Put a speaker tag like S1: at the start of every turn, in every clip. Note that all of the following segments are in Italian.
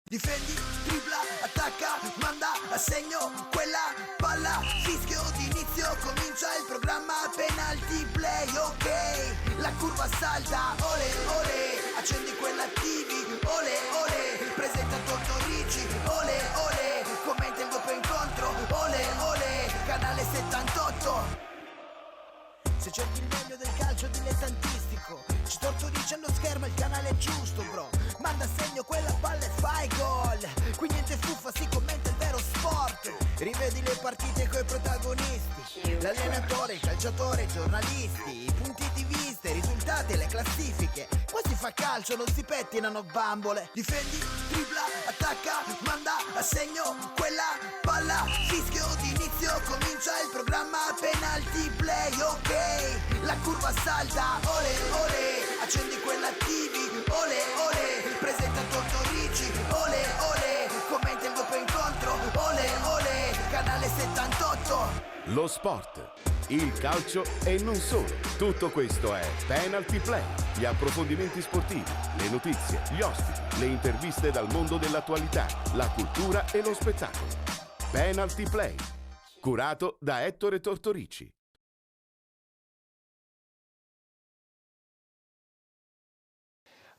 S1: Difendi, tripla, attacca, manda a segno quella palla, fischio d'inizio, comincia il programma, penalty play, ok, la curva salta, ole ole, accendi quella TV, ole ole, presenta Tortorici, ole ole, commenta il doppio incontro, ole ole, canale 78. Se cerchi il meglio del calcio dilettantistico, ci Tortorici allo schermo, il canale è giusto, bro. Manda a segno quella palla e fai gol. Qui niente fuffa, si commenta il vero sport. Rivedi le partite coi protagonisti, l'allenatore, il calciatore, i giornalisti, i punti di vista, i risultati e le classifiche. Qua si fa calcio, non si pettinano bambole. Difendi, tripla, attacca, manda a segno quella palla, fischio d'inizio, comincia il programma, penalty play, ok, la curva salta, ole ole, accendi quella TV, ole ole, presenta Tortorici, ole ole, commenta il doppio incontro, ole ole, canale 78.
S2: Lo sport, il calcio e non solo. Tutto questo è Penalty Play. Gli approfondimenti sportivi, le notizie, gli ospiti, le interviste dal mondo dell'attualità, la cultura e lo spettacolo. Penalty Play, curato da Ettore Tortorici.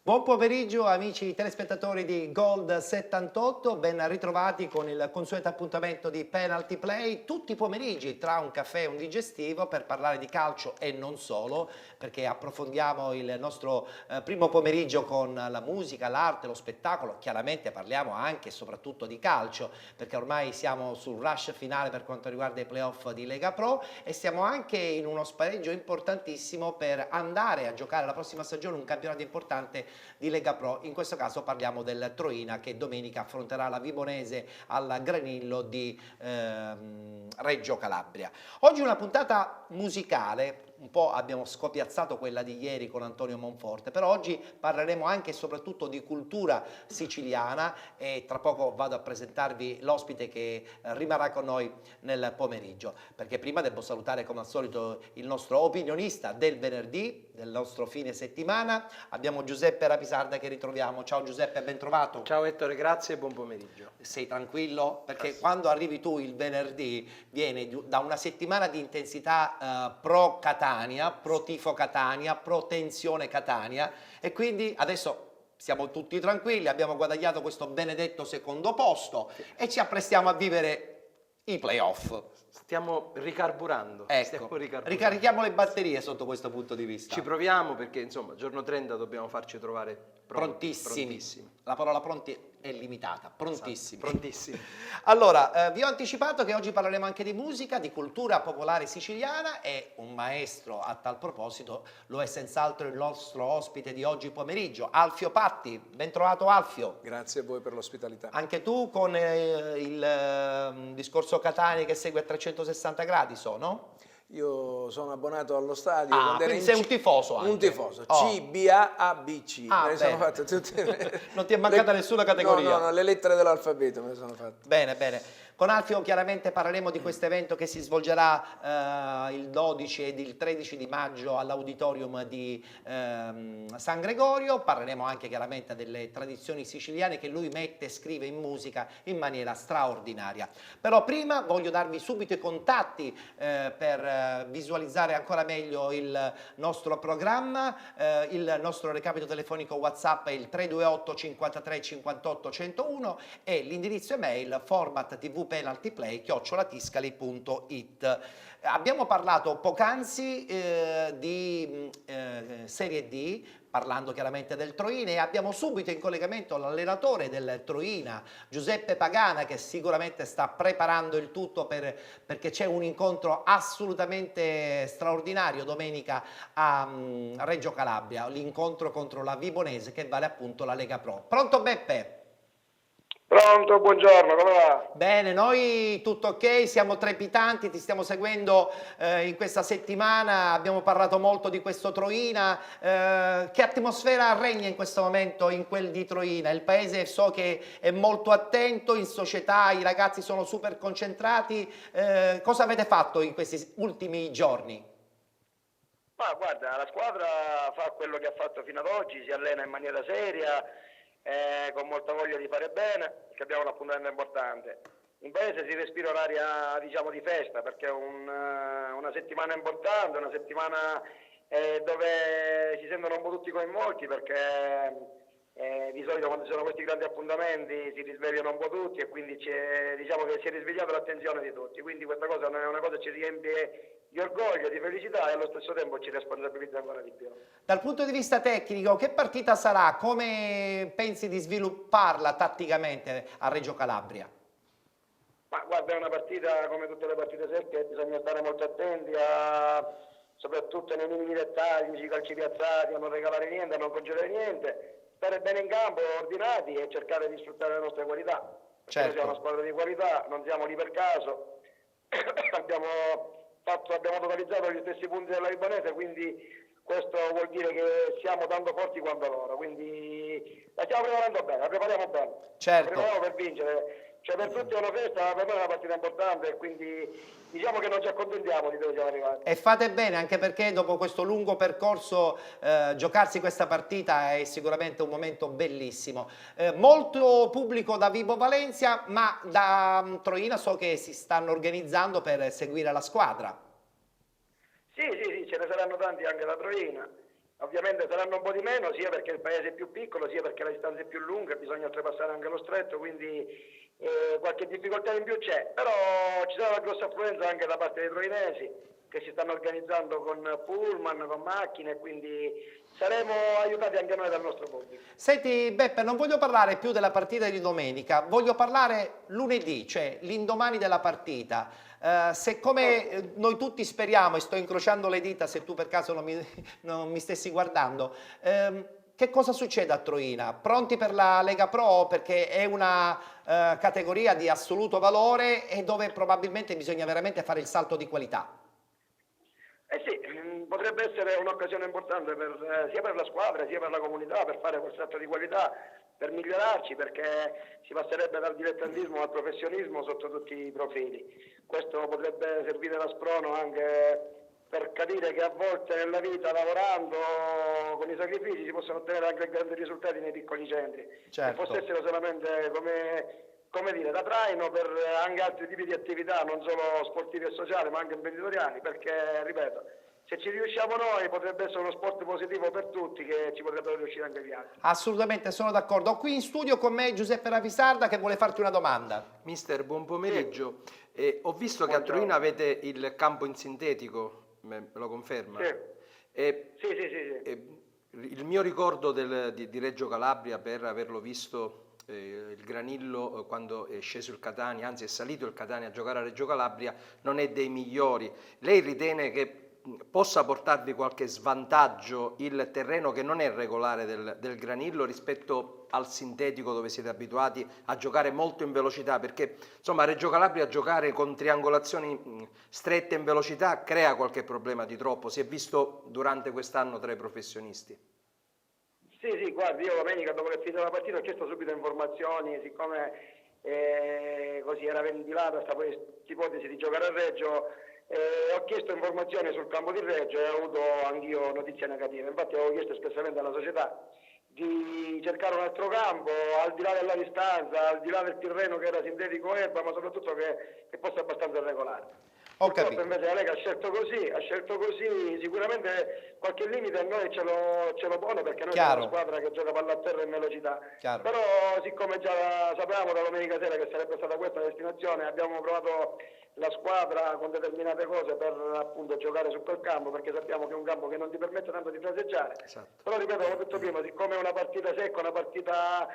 S3: Buon pomeriggio amici telespettatori di Gold 78, ben ritrovati con il consueto appuntamento di Penalty Play, tutti i pomeriggi tra un caffè e un digestivo per parlare di calcio e non solo, perché approfondiamo il nostro primo pomeriggio con la musica, l'arte, lo spettacolo, chiaramente parliamo anche e soprattutto di calcio, perché ormai siamo sul rush finale per quanto riguarda i playoff di Lega Pro e siamo anche in uno spareggio importantissimo per andare a giocare la prossima stagione un campionato importante di Lega Pro. In questo caso parliamo del Troina che domenica affronterà la Vibonese al Granillo di Reggio Calabria. Oggi una puntata musicale, un po' abbiamo scopiazzato quella di ieri con Antonio Monforte, però oggi parleremo anche e soprattutto di cultura siciliana e tra poco vado a presentarvi l'ospite che rimarrà con noi nel pomeriggio, perché prima devo salutare come al solito il nostro opinionista del venerdì, del nostro fine settimana, abbiamo Giuseppe Rapisarda che ritroviamo. Ciao Giuseppe, ben trovato.
S4: Ciao Ettore, grazie e buon pomeriggio.
S3: Sei tranquillo? Perché quando arrivi tu il venerdì viene da una settimana di intensità pro Catania, pro tifo Catania, pro tensione Catania e quindi adesso siamo tutti tranquilli, abbiamo guadagnato questo benedetto secondo posto e ci apprestiamo a vivere i playoff.
S4: Stiamo ricarburando.
S3: Ecco, ricarichiamo le batterie sotto questo punto di vista.
S4: Ci proviamo perché insomma giorno 30 dobbiamo farci trovare
S3: prontissimi. La parola pronti è limitata, prontissimi.
S4: Esatto, prontissimi.
S3: Allora, vi ho anticipato che oggi parleremo anche di musica, di cultura popolare siciliana e un maestro a tal proposito lo è senz'altro il nostro ospite di oggi pomeriggio, Alfio Patti. Ben trovato Alfio.
S5: Grazie a voi per l'ospitalità.
S3: Anche tu con il discorso Catania che segue a 360 gradi, no?
S5: Io sono abbonato allo stadio.
S3: Quindi sei un tifoso anche.
S5: Un tifoso,
S3: Oh.
S5: CBA-ABC.
S3: Ah,
S5: me ne sono fatte tutte.
S3: Non ti è mancata nessuna categoria?
S5: No, le lettere dell'alfabeto me ne sono fatte.
S3: Bene, bene. Con Alfio chiaramente parleremo di questo evento che si svolgerà il 12 ed il 13 di maggio all'auditorium di San Gregorio. Parleremo anche chiaramente delle tradizioni siciliane che lui mette e scrive in musica in maniera straordinaria. Però prima voglio darvi subito i contatti per visualizzare ancora meglio il nostro programma. Il nostro recapito telefonico WhatsApp è il 328 53 58 101 e l'indirizzo email format.tvpenaltyplay@tiscali.it. Abbiamo parlato poc'anzi di Serie D, parlando chiaramente del Troina e abbiamo subito in collegamento l'allenatore del Troina, Giuseppe Pagana, che sicuramente sta preparando il tutto perché c'è un incontro assolutamente straordinario domenica a Reggio Calabria, l'incontro contro la Vibonese che vale appunto la Lega Pro. Pronto Beppe?
S6: Pronto, buongiorno, come va?
S3: Bene, noi tutto ok, siamo trepidanti, ti stiamo seguendo in questa settimana, abbiamo parlato molto di questo Troina, che atmosfera regna in questo momento in quel di Troina? Il paese so che è molto attento, in società i ragazzi sono super concentrati, cosa avete fatto in questi ultimi giorni?
S6: Ma guarda, la squadra fa quello che ha fatto fino ad oggi, si allena in maniera seria con molta voglia di fare bene, che abbiamo un appuntamento importante. In paese si respira un'aria, diciamo, di festa, perché è una settimana importante, una settimana dove si sentono un po' tutti coinvolti, perché di solito quando ci sono questi grandi appuntamenti si risvegliano un po' tutti e quindi diciamo che si è risvegliata l'attenzione di tutti, quindi questa cosa è una cosa che ci riempie di orgoglio, di felicità e allo stesso tempo ci responsabilizza ancora di più.
S3: Dal punto di vista tecnico, che partita sarà? Come pensi di svilupparla tatticamente a Reggio Calabria?
S6: Ma guarda, è una partita come tutte le partite secche, bisogna stare molto attenti soprattutto nei minimi dettagli, sui calci piazzati, a non regalare niente, a non concedere niente, stare bene in campo, ordinati e cercare di sfruttare le nostre qualità. Perché
S3: Certo.
S6: noi siamo una squadra di qualità, non siamo lì per caso, abbiamo totalizzato gli stessi punti della Libanese, quindi questo vuol dire che siamo tanto forti quanto loro, quindi la stiamo preparando bene, la prepariamo bene.
S3: Certo.
S6: La prepariamo per vincere. Cioè per tutti è una festa, per noi è una partita importante e quindi diciamo che non ci accontentiamo di dove siamo arrivati.
S3: E fate bene, anche perché dopo questo lungo percorso giocarsi questa partita è sicuramente un momento bellissimo. Molto pubblico da Vibo Valencia, ma da Troina so che si stanno organizzando per seguire la squadra.
S6: Sì, ce ne saranno tanti anche da Troina. Ovviamente saranno un po' di meno, sia perché il paese è più piccolo, sia perché la distanza è più lunga, bisogna oltrepassare anche lo stretto, quindi qualche difficoltà in più c'è. Però ci sarà una grossa affluenza anche da parte dei troinesi, che si stanno organizzando con pullman, con macchine, quindi saremo aiutati anche noi dal nostro pubblico.
S3: Senti Beppe, non voglio parlare più della partita di domenica, voglio parlare lunedì, cioè l'indomani della partita. Se come noi tutti speriamo, e sto incrociando le dita se tu per caso non mi stessi guardando, che cosa succede a Troina? Pronti per la Lega Pro? Perché è una categoria di assoluto valore e dove probabilmente bisogna veramente fare il salto di qualità.
S6: Eh sì, potrebbe essere un'occasione importante sia per la squadra sia per la comunità per fare quel salto di qualità, per migliorarci, perché si passerebbe dal dilettantismo al professionismo sotto tutti i profili. Questo potrebbe servire da sprono anche per capire che a volte nella vita, lavorando con i sacrifici, si possono ottenere anche grandi risultati nei piccoli centri.
S3: Certo.
S6: Se fosse essere solamente come dire, da traino per anche altri tipi di attività, non solo sportive e sociali, ma anche imprenditoriali, perché, ripeto, se ci riusciamo noi potrebbe essere uno sport positivo per tutti, che ci potrebbero riuscire anche gli altri.
S3: Assolutamente, sono d'accordo. Ho qui in studio con me Giuseppe Ravisarda che vuole farti una domanda.
S4: Mister, buon pomeriggio. Ho visto che a
S6: Buongiorno.
S4: Troina avete il campo in sintetico, me lo conferma?
S6: Sì.
S4: E,
S6: Sì.
S4: il mio ricordo di Reggio Calabria, per averlo visto il Granillo quando è sceso il Catania, anzi è salito il Catania a giocare a Reggio Calabria, non è dei migliori. Lei ritiene che possa portarvi qualche svantaggio il terreno che non è regolare del Granillo rispetto al sintetico, dove siete abituati a giocare molto in velocità? Perché insomma a Reggio Calabria giocare con triangolazioni strette in velocità crea qualche problema di troppo, si è visto durante quest'anno tra i professionisti.
S6: Sì, guardi, io domenica dopo che è finita la partita ho chiesto subito informazioni, siccome così era ventilata questa ipotesi di giocare a Reggio, ho chiesto informazioni sul campo di Reggio e ho avuto anch'io notizie negative. Infatti avevo chiesto espressamente alla società di cercare un altro campo, al di là della distanza, al di là del terreno che era sintetico erba, ma soprattutto che fosse abbastanza regolare.
S3: Ho
S6: Purtroppo
S3: capito.
S6: invece la Lega ha scelto così, sicuramente qualche limite a noi ce lo pone, perché noi
S3: Chiaro.
S6: siamo una squadra che gioca palla a terra in velocità.
S3: Chiaro.
S6: Però siccome già sapevamo da domenica sera che sarebbe stata questa la destinazione, abbiamo provato la squadra con determinate cose per appunto giocare su quel campo, perché sappiamo che è un campo che non ti permette tanto di fraseggiare.
S4: Esatto.
S6: Però ripeto, come ho detto prima, siccome è una partita secca, una partita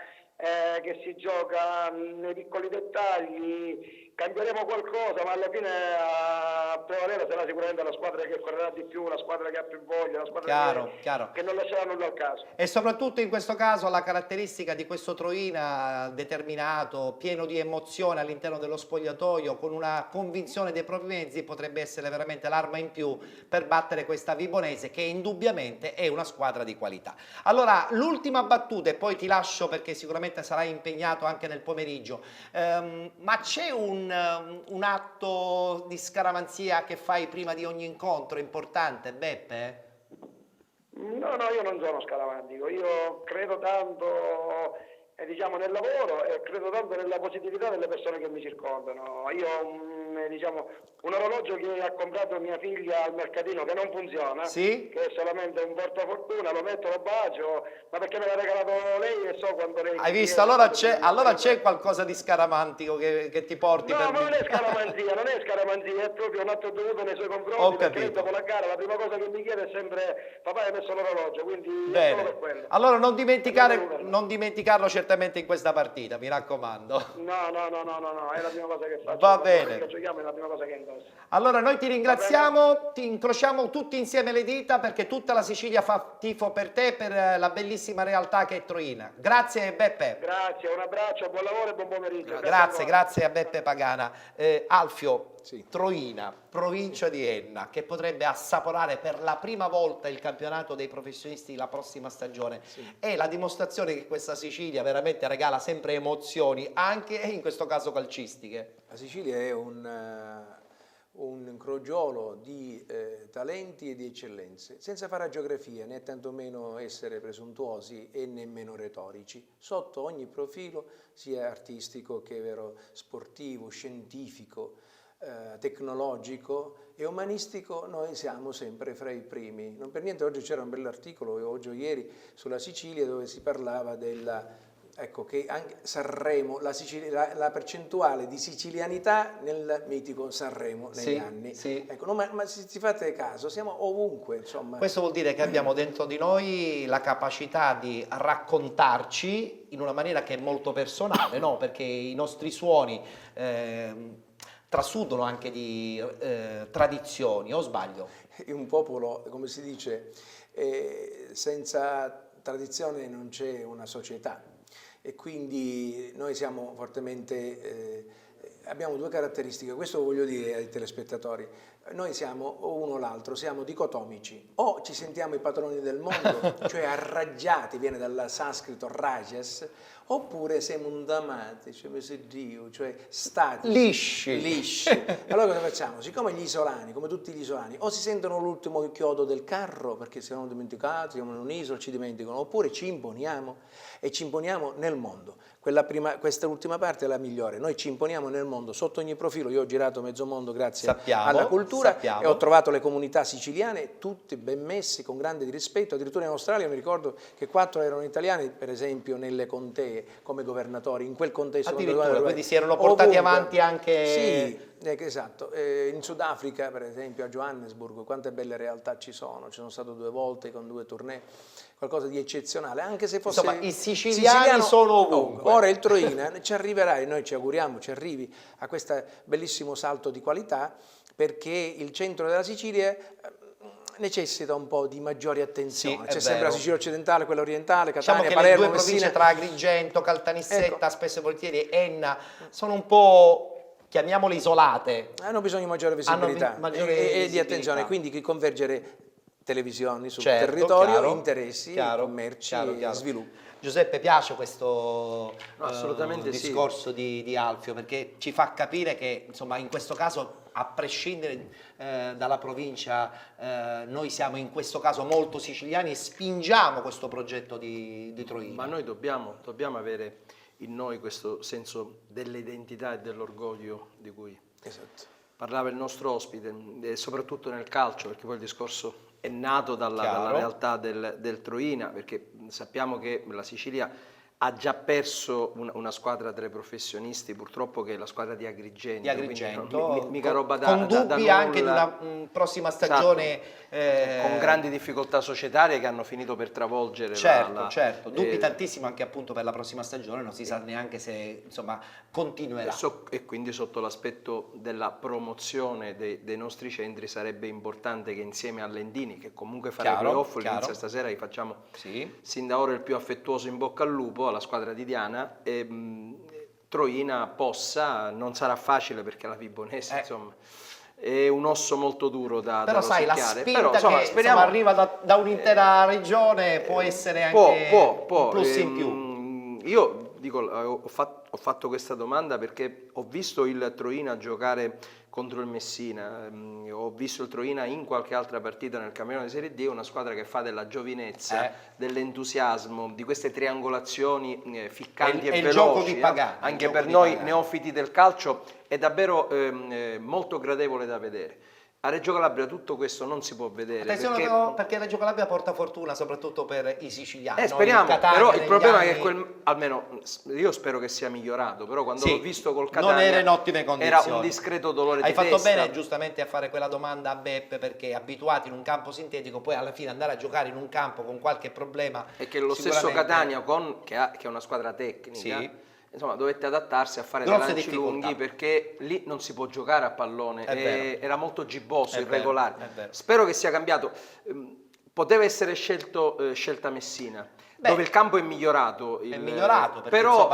S6: che si gioca nei piccoli dettagli, cambieremo qualcosa, ma alla fine a prevalere sarà sicuramente la squadra che correrà di più, la squadra che ha più voglia, la squadra
S3: Chiaro.
S6: che non lascerà nulla al caso.
S3: E soprattutto in questo caso la caratteristica di questo Troina determinato, pieno di emozione all'interno dello spogliatoio, con una convinzione dei propri mezzi, potrebbe essere veramente l'arma in più per battere questa Vibonese, che indubbiamente è una squadra di qualità. Allora, l'ultima battuta e poi ti lascio perché sicuramente sarai impegnato anche nel pomeriggio, ma c'è un atto di scaramanzia che fai prima di ogni incontro importante, Beppe?
S6: No, io non sono scaramantico, io credo tanto diciamo, nel lavoro e credo tanto nella positività delle persone che mi circondano. Io ho diciamo, un orologio che ha comprato mia figlia al mercatino che non funziona,
S3: Sì?
S6: che è solamente un portafortuna, lo metto, lo bacio, ma perché me l'ha regalato lei e so quanto lei...
S3: Hai visto? Allora c'è qualcosa di scaramantico che ti porti
S6: No,
S3: per...
S6: ma non è scaramanzia, è proprio un atto dovuto nei suoi
S3: Ho
S6: confronti, perché lei
S3: capito.
S6: dopo la gara la prima cosa che mi chiede è sempre papà hai messo l'orologio, quindi è solo per
S3: Bene.
S6: quello.
S3: Allora non dimenticarlo certamente in questa partita, mi raccomando.
S6: No, è la prima cosa che faccio.
S3: Va
S6: Quando
S3: bene.
S6: giochiamo è la prima cosa che indosso.
S3: Allora noi ti ringraziamo, ti incrociamo tutti insieme le dita perché tutta la Sicilia fa tifo per te, per la bellissima realtà che è Troina. Grazie Beppe.
S6: Grazie, un abbraccio, buon lavoro e buon pomeriggio.
S3: Grazie a Beppe Pagana. Alfio,
S5: Sì.
S3: Troina, provincia di Enna, che potrebbe assaporare per la prima volta il campionato dei professionisti la prossima stagione. È la dimostrazione che questa Sicilia veramente regala sempre emozioni, anche in questo caso calcistiche.
S5: La Sicilia è un crogiolo di talenti e di eccellenze, senza fare geografia né tantomeno essere presuntuosi e nemmeno retorici, sotto ogni profilo, sia artistico che vero sportivo, scientifico, tecnologico e umanistico, noi siamo sempre fra i primi. Non per niente oggi c'era un bell'articolo, oggi o ieri, sulla Sicilia dove si parlava della... Ecco che anche Sanremo, la percentuale di sicilianità nel mitico Sanremo negli anni.
S3: Sì.
S5: Ecco, no, ma se ci fate caso, siamo ovunque, insomma.
S3: Questo vuol dire che abbiamo dentro di noi la capacità di raccontarci in una maniera che è molto personale, no? Perché i nostri suoni trasudono anche di tradizioni, o sbaglio?
S5: Un popolo, come si dice, senza tradizione non c'è una società. E quindi noi siamo fortemente, abbiamo due caratteristiche, questo lo voglio dire ai telespettatori, noi siamo o uno o l'altro, siamo dicotomici, o ci sentiamo i padroni del mondo, cioè arraggiati, viene dal sanscrito rajas, oppure siamo undamati, cioè Dio, cioè statici, lisci. Allora cosa facciamo? Siccome gli isolani, come tutti gli isolani, o si sentono l'ultimo chiodo del carro perché si sono dimenticati, siamo in un'isola, ci dimenticano, oppure ci imponiamo e ci imponiamo nel mondo. Questa ultima parte è la migliore, noi ci imponiamo nel mondo sotto ogni profilo. Io ho girato mezzo mondo grazie alla cultura e ho trovato le comunità siciliane tutte ben messe, con grande rispetto. Addirittura in Australia mi ricordo che 4 erano italiani, per esempio nelle contee come governatori, in quel contesto.
S3: Addirittura, quindi si erano portati avanti anche...
S5: Sì, esatto. In Sudafrica, per esempio, a Johannesburg, quante belle realtà ci sono stato 2 volte con 2 tournée, qualcosa di eccezionale, anche se fosse...
S3: Insomma, i siciliani sono ovunque.
S5: Ora il Troina ci arriverà, e noi ci auguriamo ci arrivi a questo bellissimo salto di qualità, perché il centro della Sicilia necessita un po' di maggiori attenzioni. C'è sempre la Sicilia occidentale, quella orientale, Catania,
S3: diciamo che
S5: Palermo,
S3: le due province
S5: Messina.
S3: tra Agrigento, Caltanissetta,
S5: Ecco.
S3: spesso e volentieri Enna, sono un po', chiamiamole, isolate.
S5: Hanno bisogno di maggiore visibilità e di attenzione, quindi di convergere televisioni sul territorio, interessi, commerci e sviluppo.
S3: Giuseppe, piace questo
S4: assolutamente
S3: discorso di Alfio, perché ci fa capire che insomma in questo caso, a prescindere dalla provincia, noi siamo in questo caso molto siciliani e spingiamo questo progetto di Troina.
S4: Ma noi dobbiamo avere in noi questo senso dell'identità e dell'orgoglio di cui parlava il nostro ospite, e soprattutto nel calcio, perché poi il discorso è nato dalla realtà del Troina, perché sappiamo che la Sicilia ha già perso una squadra tra i professionisti, purtroppo, che è la squadra di Agrigento. Mica roba da
S3: con dubbi
S4: da
S3: anche di una prossima stagione.
S4: Con grandi difficoltà societarie che hanno finito per travolgere
S3: certo, dubbi tantissimo anche appunto per la prossima stagione, non si sa neanche se insomma continuerà.
S4: E quindi sotto l'aspetto della promozione dei nostri centri sarebbe importante che insieme all'Endini, che comunque farà i playoff, inizia stasera, gli facciamo sin da ora il più affettuoso in bocca al lupo alla squadra di Diana, e Troina possa, non sarà facile perché la Vibonese insomma è un osso molto duro da
S3: però sai, la
S4: rosicchiare.
S3: spinta
S4: Però,
S3: che
S4: speriamo,
S3: arriva da un'intera regione può essere anche un plus in più.
S4: Io dico, ho fatto questa domanda perché ho visto il Troina giocare contro il Messina, ho visto il Troina in qualche altra partita nel campionato di Serie D, è una squadra che fa della giovinezza, dell'entusiasmo, di queste triangolazioni ficcanti e
S3: il
S4: veloci,
S3: gioco di Pagani,
S4: anche per noi neofiti del calcio è davvero molto gradevole da vedere. A Reggio Calabria tutto questo non si può vedere.
S3: Attenzione perché Reggio Calabria porta fortuna soprattutto per i siciliani.
S4: Speriamo,
S3: no?
S4: però il problema è che almeno io spero che sia migliorato, però quando l'ho visto col Catania
S3: non era in ottime condizioni.
S4: Era un discreto dolore di
S3: testa. Hai fatto bene giustamente a fare quella domanda a Beppe, perché abituati in un campo sintetico, poi alla fine andare a giocare in un campo con qualche problema.
S4: E che lo stesso Catania che è una squadra tecnica. Insomma, dovette adattarsi a fare dei lanci lunghi, perché lì non si può giocare a pallone, era molto gibboso, irregolare. Spero che sia cambiato. Poteva essere scelta Messina, dove il campo è migliorato.
S3: È migliorato,
S4: però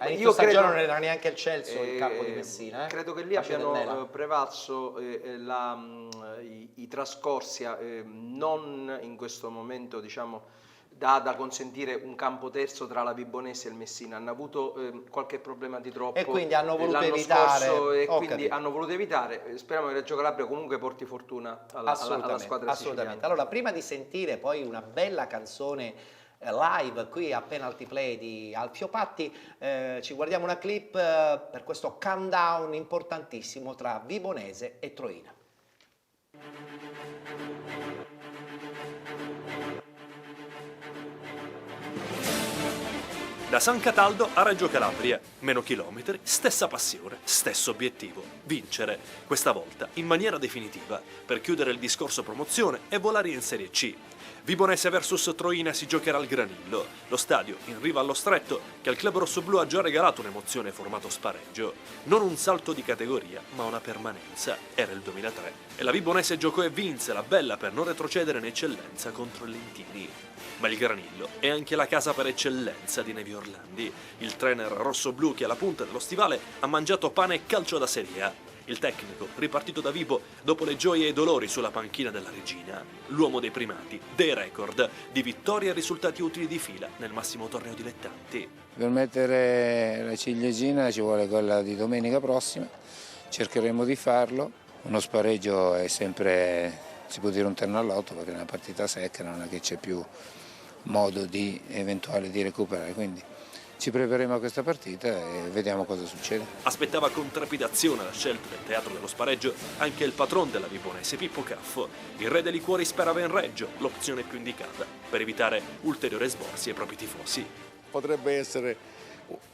S3: io credo non era neanche il Celso il campo di Messina.
S4: Credo che lì abbiano prevalso i trascorsi, non in questo momento, diciamo, da consentire un campo terzo tra la Vibonese e il Messina. Hanno avuto qualche problema di troppo
S3: e quindi hanno voluto
S4: l'anno
S3: evitare
S4: scorso, e quindi hanno voluto evitare. Speriamo che Reggio Calabria comunque porti fortuna alla squadra siciliana.
S3: Allora, prima di sentire poi una bella canzone live qui a Penalty Play di Alfio Patti, ci guardiamo una clip per questo countdown importantissimo tra Vibonese e Troina.
S7: Da San Cataldo a Reggio Calabria, meno chilometri, stessa passione, stesso obiettivo, vincere, questa volta in maniera definitiva, per chiudere il discorso promozione e volare in Serie C. Vibonese vs Troina si giocherà al Granillo, lo stadio in riva allo Stretto che al club rossoblù ha già regalato un'emozione formato spareggio. Non un salto di categoria, ma una permanenza. Era il 2003 e la Vibonese giocò e vinse la bella per non retrocedere in eccellenza contro il Lentini. Ma il Granillo è anche la casa per eccellenza di Nevi Orlandi, il trainer rossoblù che alla punta dello stivale ha mangiato pane e calcio da Serie A. Il tecnico, ripartito da Vibo dopo le gioie e i dolori sulla panchina della Regina. L'uomo dei primati, dei record, di vittorie e risultati utili di fila nel massimo torneo dilettanti.
S8: Per mettere la ciliegina ci vuole quella di domenica prossima, cercheremo di farlo. Uno spareggio è sempre, si può dire, un terno all'otto, perché è una partita secca, non è che c'è più modo di eventuale di recuperare, quindi ci prepareremo a questa partita e vediamo cosa succede.
S7: Aspettava con trepidazione la scelta del teatro dello spareggio anche il patron della Vibonese, Pippo Caffo. Il re dei liquori sperava in Reggio, l'opzione più indicata, per evitare ulteriori sborsi ai propri tifosi.
S9: Potrebbe essere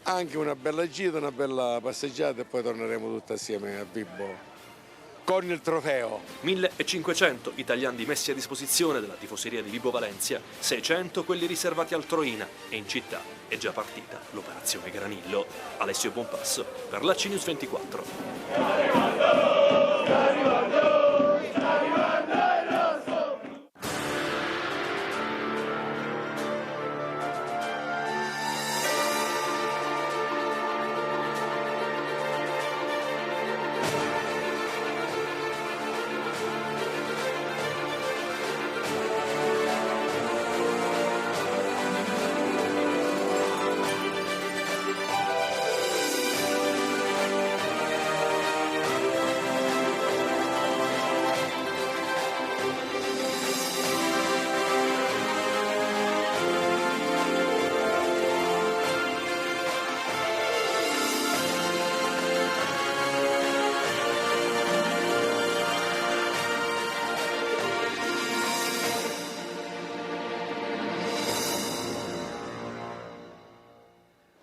S9: anche una bella gita, una bella passeggiata e poi torneremo tutti assieme a Vibo con il trofeo.
S7: 1500 italiani messi a disposizione della tifoseria di Vibo Valencia, 600 quelli riservati al Troina, e in città è già partita l'operazione Granillo. Alessio Buonpasso per la CNews 24.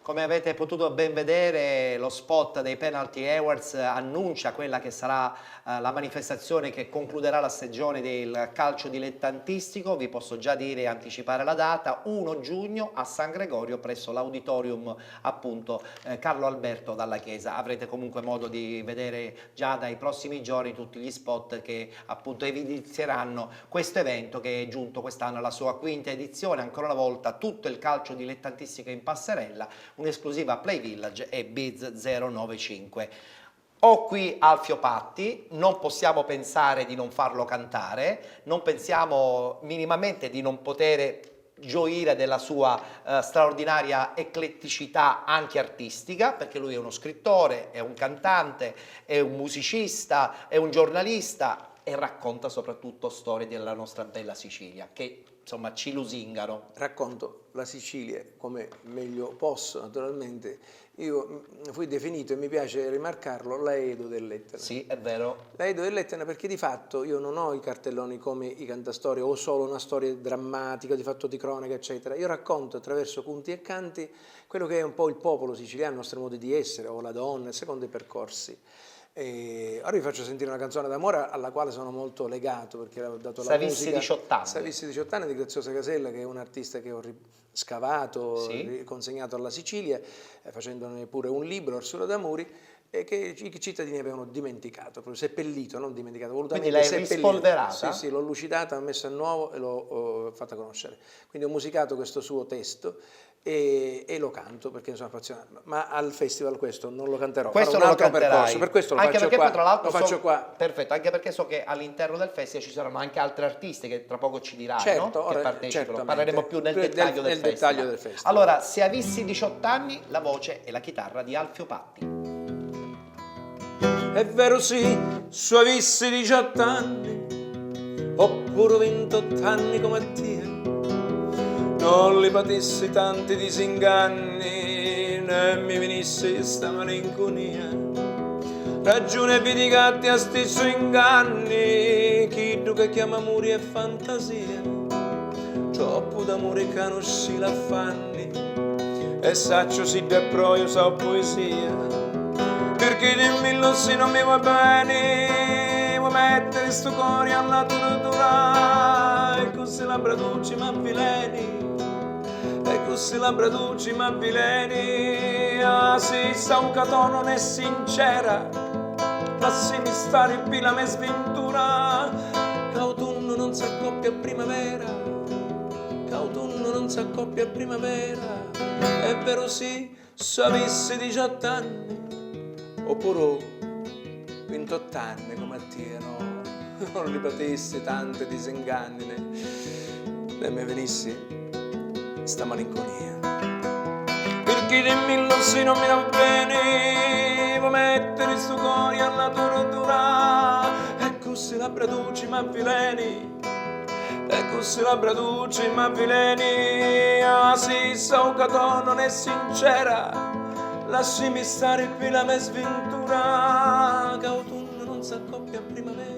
S3: Come avete potuto ben vedere, lo spot dei Penalty Awards annuncia quella che sarà la manifestazione che concluderà la stagione del calcio dilettantistico. Vi posso già dire e anticipare la data: 1 giugno a San Gregorio presso l'auditorium appunto Carlo Alberto Dalla Chiesa. Avrete comunque modo di vedere già dai prossimi giorni tutti gli spot che appunto evidenzieranno questo evento che è giunto quest'anno alla sua quinta edizione. Ancora una volta tutto il calcio dilettantistico in passerella, un'esclusiva Play Village e Biz 095. Ho qui Alfio Patti, non possiamo pensare di non farlo cantare, non pensiamo minimamente di non poter gioire della sua straordinaria ecletticità anche artistica, perché lui è uno scrittore, è un cantante, è un musicista, è un giornalista e racconta soprattutto storie della nostra bella Sicilia che insomma ci lusingano.
S5: Racconto la Sicilia come meglio posso, naturalmente. Io fui definito, e mi piace rimarcarlo, l'Aedo dell'Etna.
S3: Sì, è vero.
S5: L'Aedo dell'Etna perché di fatto io non ho i cartelloni come i cantastorie o solo una storia drammatica, di fatto di cronaca, eccetera. Io racconto attraverso punti e canti quello che è un po' il popolo siciliano, il nostro modo di essere, o la donna, secondo i percorsi. Ora vi faccio sentire una canzone d'amore alla quale sono molto legato perché ho dato la
S3: Savissi
S5: musica.
S3: 18 anni.
S5: Savissi 18 anni di Graziosa Casella, che è un artista che ho scavato, consegnato alla Sicilia, facendone pure un libro, Arsura d'Amuri, e che i cittadini avevano dimenticato, proprio seppellito, non dimenticato, volutamente
S3: Quindi l'hai
S5: seppellito.
S3: rispolverata?
S5: Sì, l'ho lucidata, l'ho messa a nuovo e l'ho fatta conoscere. Quindi ho musicato questo suo testo e lo canto perché ne sono appassionato, ma al festival questo non lo canterò,
S3: Questo
S5: farò un
S3: non lo
S5: altro
S3: canterai,
S5: percorso, per questo lo
S3: anche
S5: faccio
S3: perché
S5: qua,
S3: poi tra l'altro
S5: lo faccio qua.
S3: Perfetto, anche perché so che all'interno del festival ci saranno anche altre artiste che tra poco ci diranno,
S5: Certo,
S3: che
S5: ora,
S3: partecipano,
S5: certamente.
S3: parleremo più nel
S5: Nel
S3: dettaglio del festival.
S5: dettaglio del festival.
S3: Allora, se avessi 18 anni, la voce e la chitarra di Alfio Patti.
S5: È vero sì, se avessi 18 anni, oppure 28 anni come te, non li patessi tanti disinganni, né mi venisse sta malinconia. Ragione vedi gatti a stesso inganni, chi che chiama amore e fantasia, troppo d'amore che non si l'affanni, e saccio si per pro io so poesia, perché dimmi lo se non mi va bene, vuoi mettere sto cuore alla tua e così labbra dolci ma vileni, e così labbra dolci ma vileni, ah sì, sta un catò non è sincera, lasciami stare più la mia sventura, che autunno non si accoppia a primavera, che autunno non si accoppia a primavera, è vero sì, se avessi 18 anni, oppure 28 anni come a te, no? Non li potessi tante disinganni, né mi venissi sta malinconia. Perché dimmi lo se non mi va bene, vuoi mettere sto cuore alla tua rottura, e così labbra dolci ma vileni, e così labbra dolci ma vileni, ah sì, so che tu non è sincera, lasciami stare qui la mia sventura, che autunno non si accoppia a primavera,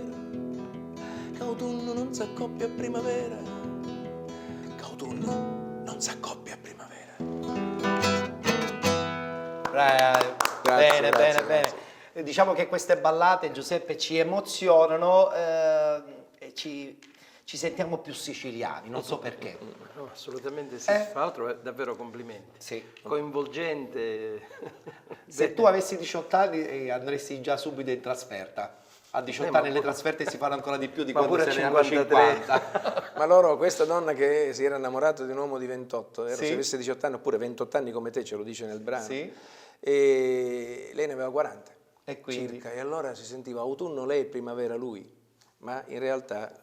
S5: che autunno non si accoppia a primavera, che autunno non si accoppia a primavera.
S3: Bene,
S5: grazie.
S3: bene. Diciamo che queste ballate, Giuseppe, ci emozionano e ci sentiamo più siciliani, non so perché.
S4: No, assolutamente sì, tra l'altro è davvero complimenti.
S3: Sì.
S4: Coinvolgente.
S3: Se tu avessi 18 anni andresti già subito in trasferta. A 18 anni le trasferte si fanno ancora di più di
S4: ma
S3: quando
S4: pure
S3: se ne
S4: a
S3: hanno
S4: 53.
S3: 50.
S5: Ma loro, questa donna che si era innamorata di un uomo di 28,
S3: Sì.
S5: se avesse 18 anni oppure 28 anni come te, ce lo dice nel brano,
S3: Sì.
S5: e lei ne aveva 40
S3: E quindi?
S5: circa, e allora si sentiva autunno lei e primavera lui, ma in realtà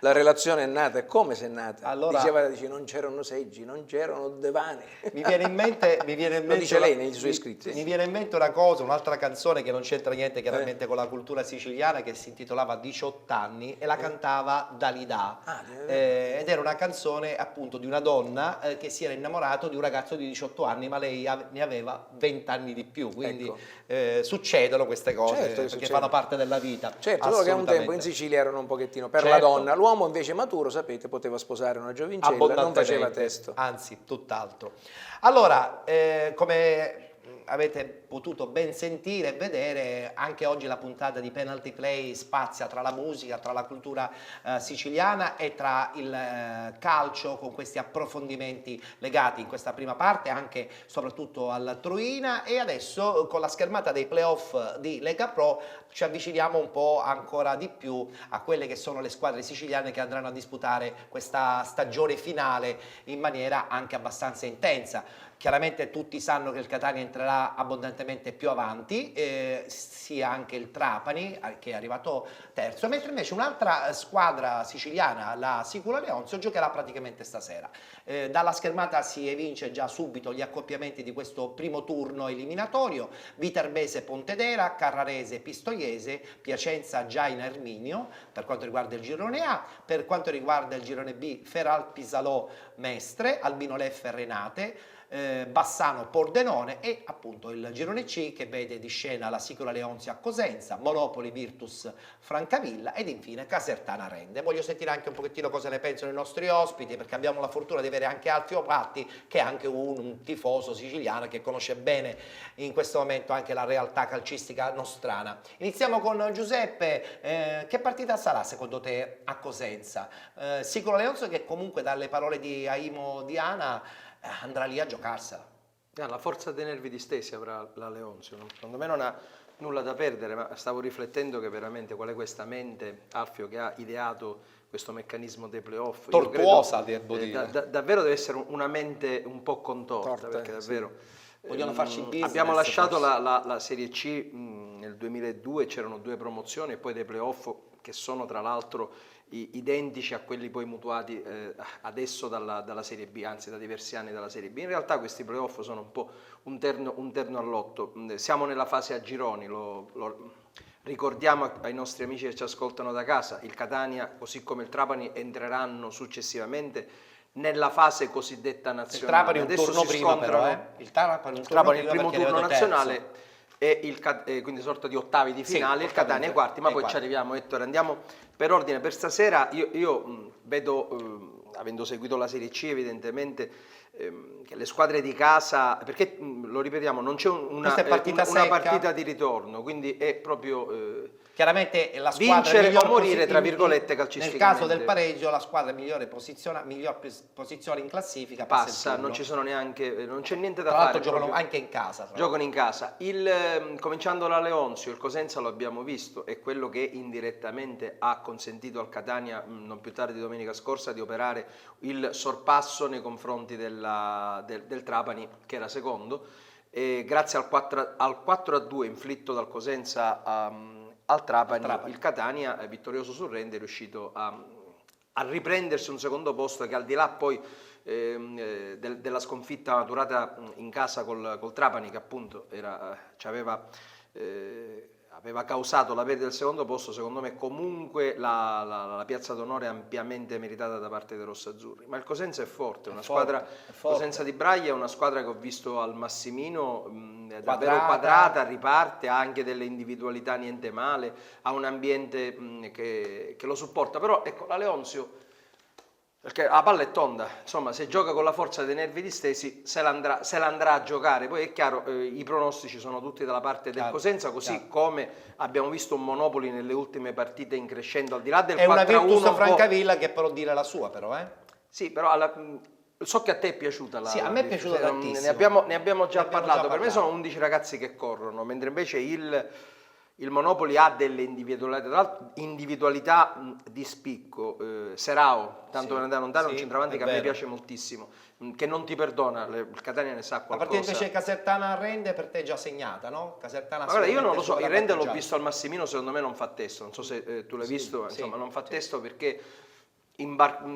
S5: la relazione è nata, e come se è nata?
S3: Allora,
S5: Dice, non c'erano seggi, non c'erano divani.
S3: Mi viene in mente
S5: Lo dice lei nei suoi scritti.
S3: Mi viene in mente una cosa, un'altra canzone che non c'entra niente chiaramente con la cultura siciliana, che si intitolava 18 anni e la cantava Dalida. Ed era una canzone appunto di una donna che si era innamorato di un ragazzo di 18 anni, ma lei ne aveva 20 anni di più, quindi succedono queste cose,
S5: Certo che
S3: perché
S5: succedono.
S3: fanno parte della vita.
S5: Certo, solo che un tempo in Sicilia erano un pochettino per la donna, l'uomo invece maturo, sapete, poteva sposare una giovincella, non faceva testo.
S3: Anzi, tutt'altro. Allora, come avete potuto ben sentire e vedere, anche oggi la puntata di Penalty Play spazia tra la musica, tra la cultura siciliana e tra il calcio, con questi approfondimenti legati in questa prima parte anche soprattutto al Troina, e adesso con la schermata dei playoff di Lega Pro ci avviciniamo un po' ancora di più a quelle che sono le squadre siciliane che andranno a disputare questa stagione finale in maniera anche abbastanza intensa. Chiaramente tutti sanno che il Catania entrerà abbondantemente più avanti, sia anche il Trapani che è arrivato terzo, mentre invece un'altra squadra siciliana, la Sicula Leonzio, giocherà praticamente stasera. Dalla schermata si evince già subito gli accoppiamenti di questo primo turno eliminatorio: Viterbese Pontedera, Carrarese Pistoiese, Piacenza Giaina Erminio per quanto riguarda il girone A, per quanto riguarda il girone B Feral Pisalò Mestre, Albino Leffe Renate, Bassano Pordenone, e appunto il girone C che vede di scena la Sicula Leonzio a Cosenza, Monopoli Virtus Francavilla ed infine Casertana Rende. Voglio sentire anche un pochettino cosa ne pensano i nostri ospiti, perché abbiamo la fortuna di avere anche Alfio Patti, che è anche un tifoso siciliano che conosce bene in questo momento anche la realtà calcistica nostrana. Iniziamo con Giuseppe. Che partita sarà secondo te a Cosenza? Sicula Leonzio che comunque dalle parole di Aimo Diana andrà lì a giocarsela.
S4: La forza dei nervi distesi avrà la Leonzio, secondo me non ha nulla da perdere, ma stavo riflettendo che veramente qual è questa mente, Alfio, che ha ideato questo meccanismo dei playoff.
S3: Tortuosa, devo dire.
S4: Davvero deve essere una mente un po' contorta, perché davvero...
S3: Vogliono farci business.
S4: Abbiamo lasciato la Serie C nel 2002, c'erano 2 promozioni e poi dei playoff che sono tra l'altro identici a quelli poi mutuati adesso dalla Serie B, anzi da diversi anni dalla Serie B. In realtà questi playoff sono un po' un terno all'otto. Siamo nella fase a gironi, lo ricordiamo ai nostri amici che ci ascoltano da casa: il Catania così come il Trapani entreranno successivamente nella fase cosiddetta nazionale.
S3: Il Trapani un turno prima però, il Trapani
S4: il primo turno nazionale e quindi sorta di ottavi di finale, il Catania ai quarti, ma poi ci arriviamo. Ettore, andiamo per ordine. Per stasera io vedo, avendo seguito la Serie C evidentemente, che le squadre di casa, perché lo ripetiamo, non c'è una partita di ritorno, quindi è proprio
S3: chiaramente la squadra
S4: vincere o morire, tra virgolette, calcisticamente.
S3: Nel caso del pareggio la squadra miglior posizione in classifica passa,
S4: non ci sono neanche, non c'è niente da
S3: tra
S4: fare.
S3: L'altro giocano anche in casa.
S4: Giocano in casa. Cominciando la Leonzio, il Cosenza lo abbiamo visto, è quello che indirettamente ha consentito al Catania, non più tardi domenica scorsa, di operare il sorpasso nei confronti del Trapani, che era secondo, e grazie al 4-2 inflitto dal Cosenza al Trapani, il Catania, vittorioso sul Rende, è riuscito a riprendersi un secondo posto che, al di là poi della sconfitta maturata in casa col Trapani, che appunto aveva causato la perdita del secondo posto, secondo me comunque la piazza d'onore è ampiamente meritata da parte dei rossazzurri. Ma il Cosenza è forte, Cosenza di Braglia è una squadra che ho visto al Massimino davvero quadrata, riparte, ha anche delle individualità niente male, ha un ambiente che lo supporta. Però ecco, la Leonzio, perché la palla è tonda, insomma, se gioca con la forza dei nervi distesi se l'andrà a giocare. Poi è chiaro, i pronostici sono tutti dalla parte del Cosenza, così come abbiamo visto un Monopoli nelle ultime partite in crescendo, al di là del 4-1.
S3: È una Virtus Francavilla che può dire la sua, però,
S4: Sì, però so che a te è piaciuta
S3: Sì, a me è piaciuta tantissimo.
S4: Ne abbiamo già parlato. Per me sono 11 ragazzi che corrono, mentre invece il Monopoli ha delle individualità di spicco. Serao, tanto per andare lontano, un centravanti che a me piace moltissimo, che non ti perdona, il Catania ne sa qualcosa.
S3: A partire invece Casertana Rende per te è già segnata, no? Casertana.
S4: Ma guarda, io non lo so, il Rende l'ho visto al Massimino, secondo me non fa testo, non so se tu l'hai visto, insomma non fa testo perché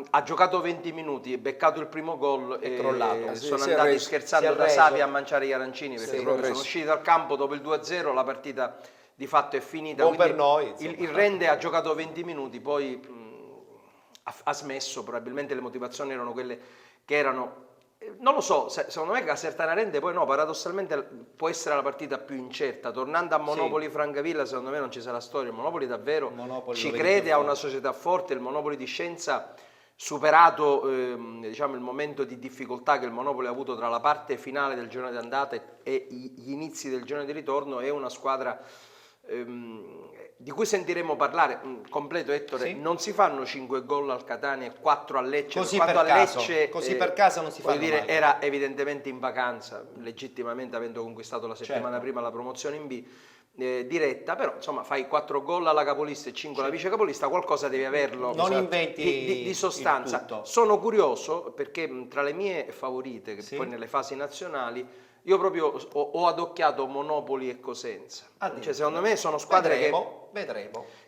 S4: ha giocato 20 minuti, è beccato il primo gol e crollato. Sono andati scherzando da Savi a mangiare gli arancini, perché proprio sono usciti dal campo dopo il 2-0, la partita di fatto è finita.
S3: Buon per noi,
S4: il Rende ha giocato 20 minuti, poi ha smesso, probabilmente le motivazioni erano quelle che erano. Non lo so, secondo me Casertana Rende poi no, paradossalmente può essere la partita più incerta. Tornando a Monopoli Francavilla, secondo me non ci sarà storia. Il Monopoli davvero ci crede, ha una società forte. Il Monopoli di Scienza, superato diciamo il momento di difficoltà che il Monopoli ha avuto tra la parte finale del girone di andata e gli inizi del girone di ritorno, è una squadra di cui sentiremo parlare. Completo, Ettore, non si fanno 5 gol al Catania e 4 a Lecce.
S3: Così per caso non si fanno
S4: dire,
S3: mai.
S4: Era evidentemente in vacanza, legittimamente avendo conquistato la settimana prima la promozione in B. diretta, però insomma fai 4 gol alla capolista e 5 alla vice capolista, qualcosa devi averlo.
S3: Non inventi
S4: di sostanza.
S3: il tutto.
S4: Sono curioso perché tra le mie favorite, che poi nelle fasi nazionali, io proprio ho adocchiato Monopoli e Cosenza. Cioè, secondo me sono squadre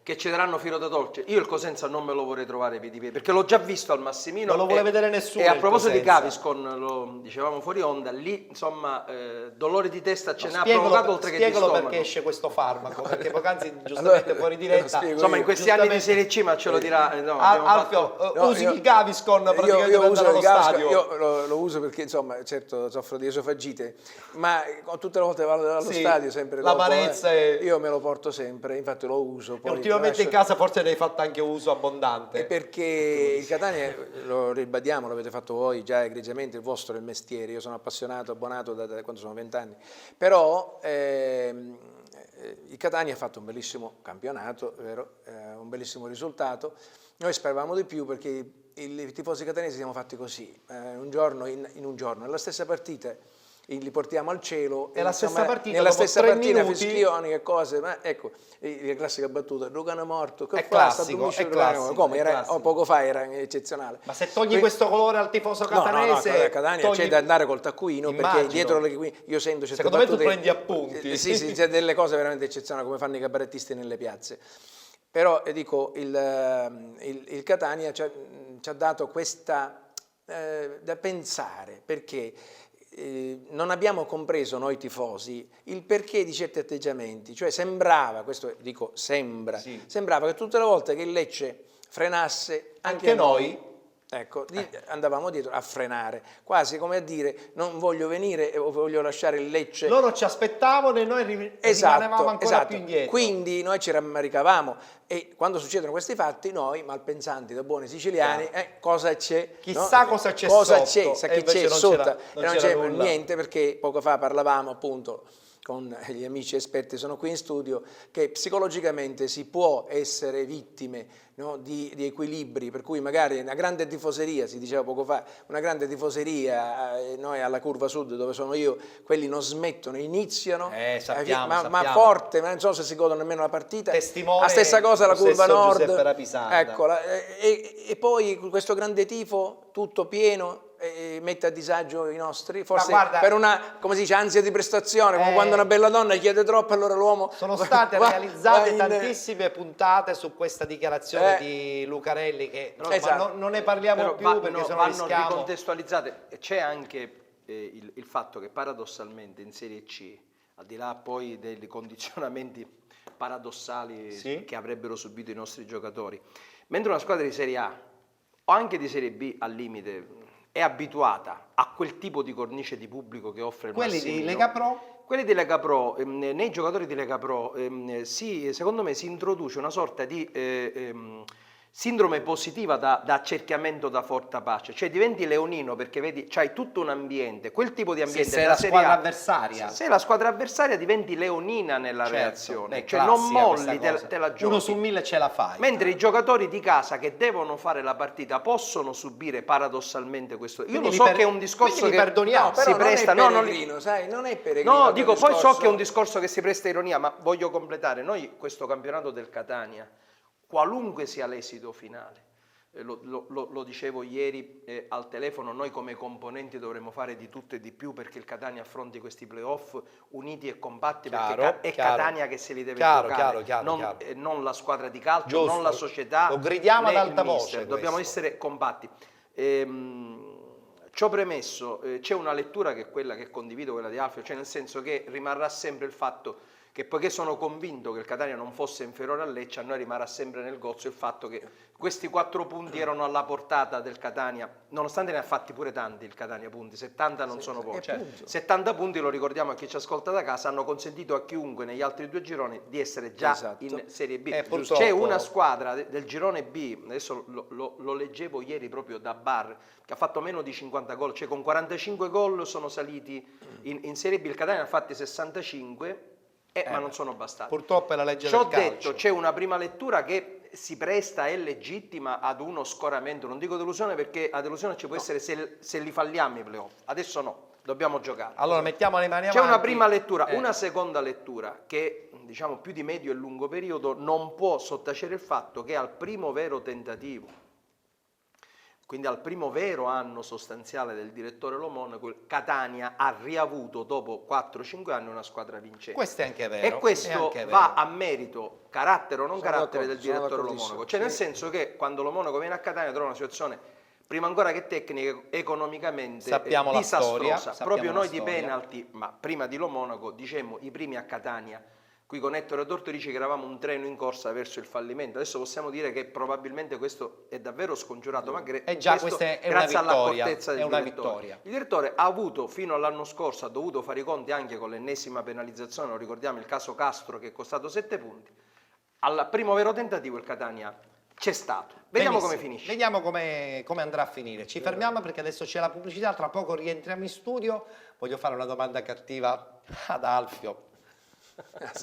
S4: che ci daranno filo da dolce. Io il Cosenza non me lo vorrei trovare piedi piedi, perché l'ho già visto al Massimino.
S3: Non lo vuole vedere nessuno.
S4: E a proposito di
S3: Cosenza.
S4: Gaviscon, lo dicevamo fuori onda, lì insomma dolore di testa ce n'ha provocato oltre che di
S3: spiegalo
S4: stomaco.
S3: perché esce questo farmaco, perché poc'anzi giustamente fuori diretta.
S4: Insomma, in questi anni di Serie C, ma ce lo dirà.
S3: Alfio, usi il Gaviscon praticamente
S5: io
S3: per
S5: uso
S3: andare allo
S5: il Gaviscon,
S3: stadio.
S5: io lo uso perché insomma certo soffro di esofagite, ma tutte le volte vado allo stadio sempre
S3: l'amarezza
S5: io me lo porto sempre, infatti lo uso. Poi
S3: ultimamente in casa forse ne hai fatto anche uso abbondante.
S5: Perché il Catania, lo ribadiamo, l'avete fatto voi già egregiamente, il vostro è il mestiere, io sono appassionato, abbonato da quando sono 20 anni, però il Catania ha fatto un bellissimo campionato, vero? Un bellissimo risultato. Noi speravamo di più perché i tifosi catanesi siamo fatti così, un giorno in un giorno, nella stessa partita li portiamo al cielo
S3: e la stessa partita,
S5: nella
S3: dopo
S5: stessa
S3: 3
S5: partita
S3: minuti,
S5: fischioni e cose, ma ecco la classica battuta Lugano è morto, che
S3: è classico,
S5: come era, poco fa era eccezionale.
S3: Ma se togli questo colore al tifoso catanese,
S5: no, Catania c'è da andare col taccuino, perché dietro io sento certe
S3: secondo
S5: battute,
S3: me tu prendi appunti.
S5: sì, c'è delle cose veramente eccezionali come fanno i cabarettisti nelle piazze. Però dico, il Catania ci ha dato questa da pensare, perché non abbiamo compreso noi tifosi il perché di certi atteggiamenti, cioè sembrava, questo dico sembrava che tutte le volte che il Lecce frenasse anche noi, ecco, andavamo dietro a frenare, quasi come a dire non voglio venire o voglio lasciare il Lecce.
S3: Loro ci aspettavano e noi rimanevamo ancora più indietro.
S5: Quindi noi ci rammaricavamo e quando succedono questi fatti noi, malpensanti da buoni siciliani, cosa c'è?
S3: Chissà cosa c'è sotto.
S5: Sa chi c'è
S3: non
S5: sotto,
S3: non
S5: c'è
S3: nulla.
S5: niente, perché poco fa parlavamo appunto con gli amici esperti sono qui in studio, che psicologicamente si può essere vittime, no, di equilibri, per cui magari una grande tifoseria, si diceva poco fa, una grande tifoseria, noi alla curva sud dove sono io, quelli non smettono, iniziano,
S3: sappiamo.
S5: forte, ma non so se si godono nemmeno la partita.
S3: Testimone
S5: la stessa cosa la curva nord,
S3: ecco,
S5: e poi questo grande tifo tutto pieno mette a disagio i nostri, forse per una, come si dice, ansia di prestazione, come quando una bella donna chiede troppo, allora l'uomo
S3: sono state realizzate tantissime puntate su questa dichiarazione di Lucarelli che non ne parliamo più perché se no
S4: vanno
S3: rischiamo.
S4: ricontestualizzate. C'è anche il fatto che paradossalmente in Serie C, al di là poi dei condizionamenti paradossali che avrebbero subito i nostri giocatori, mentre una squadra di Serie A o anche di Serie B al limite è abituata a quel tipo di cornice di pubblico che offre il
S3: quelli
S4: Massimino.
S3: di Lega Pro?
S4: Quelli di Lega Pro, nei giocatori di Lega Pro, secondo me si introduce una sorta di sindrome positiva da accerchiamento da forte pace, cioè diventi leonino perché vedi, c'hai tutto un ambiente, quel tipo di ambiente.
S3: Se la squadra avversaria.
S4: Se la squadra avversaria diventi leonina nella reazione, cioè
S3: classica,
S4: non molli, te la giochi.
S3: 1 su 1000 ce la fai.
S4: Mentre i giocatori di casa che devono fare la partita possono subire paradossalmente questo. Io lo so che è un discorso che
S3: perdoniamo,
S4: si presta,
S5: non è peregrino.
S4: No, dico, poi so che è un discorso che si presta a ironia, ma voglio completare. Noi questo campionato del Catania, qualunque sia l'esito finale, lo dicevo ieri al telefono, noi come componenti dovremmo fare di tutto e di più perché il Catania affronti questi playoff uniti e compatti, perché è Catania che se li deve giocare, non la squadra di calcio,
S3: giusto,
S4: non la società,
S3: lo gridiamo ad alta voce.
S4: Dobbiamo essere compatti. Ciò premesso, c'è una lettura che è quella che condivido, quella di Alfio, cioè nel senso che rimarrà sempre il fatto che poiché sono convinto che il Catania non fosse inferiore al Lecce, a noi rimarrà sempre nel gozzo il fatto che questi 4 punti erano alla portata del Catania, nonostante ne ha fatti pure tanti il Catania punti, 70 non sono pochi, 70 punti, lo ricordiamo a chi ci ascolta da casa, hanno consentito a chiunque negli altri 2 gironi di essere già in Serie B. C'è una squadra del girone B, adesso lo leggevo ieri proprio da Bar, che ha fatto meno di 50 gol, cioè con 45 gol sono saliti in Serie B, il Catania ne ha fatti 65, ma non sono bastati.
S3: Purtroppo è la legge del calcio.
S4: Ciò detto, c'è una prima lettura che si presta, è legittima ad uno scoramento, non dico delusione perché la delusione ci può essere se li falliamo i playoff, adesso no, dobbiamo giocare.
S3: Allora mettiamo le mani
S4: C'è
S3: avanti.
S4: una prima lettura, una seconda lettura che, diciamo, più di medio e lungo periodo non può sottacere il fatto che al primo vero tentativo, quindi al primo vero anno sostanziale del direttore Lo Monaco, il Catania ha riavuto dopo 4-5 anni una squadra vincente.
S3: Questo è anche vero.
S4: E questo va a merito, carattere o non
S5: Sono
S4: carattere,
S5: d'accordo,
S4: del direttore
S5: sono
S4: Lo
S5: d'accordissimo.
S4: Monaco. Cioè nel
S5: Sì.
S4: senso che quando Lo Monaco viene a Catania trova una situazione, prima ancora che tecnica, economicamente
S3: Sappiamo la
S4: disastrosa.
S3: storia, sappiamo
S4: Proprio
S3: la
S4: noi di
S3: storia.
S4: penalty, ma prima di Lo Monaco, dicemmo i primi a Catania, qui con Ettore Tortorici, che eravamo un treno in corsa verso il fallimento. Adesso possiamo dire che probabilmente questo è davvero scongiurato, ma
S3: questa è una
S4: grazie
S3: vittoria,
S4: all'accortezza del
S3: è una
S4: direttore.
S3: vittoria.
S4: Il direttore ha avuto fino all'anno scorso, ha dovuto fare i conti anche con l'ennesima penalizzazione, lo ricordiamo, il caso Castro, che è costato 7 punti. Al primo vero tentativo il Catania c'è stato. Vediamo
S3: Benissimo.
S4: come finisce.
S3: Vediamo come andrà a finire. Ci fermiamo perché adesso c'è la pubblicità, tra poco rientriamo in studio. Voglio fare una domanda cattiva ad Alfio,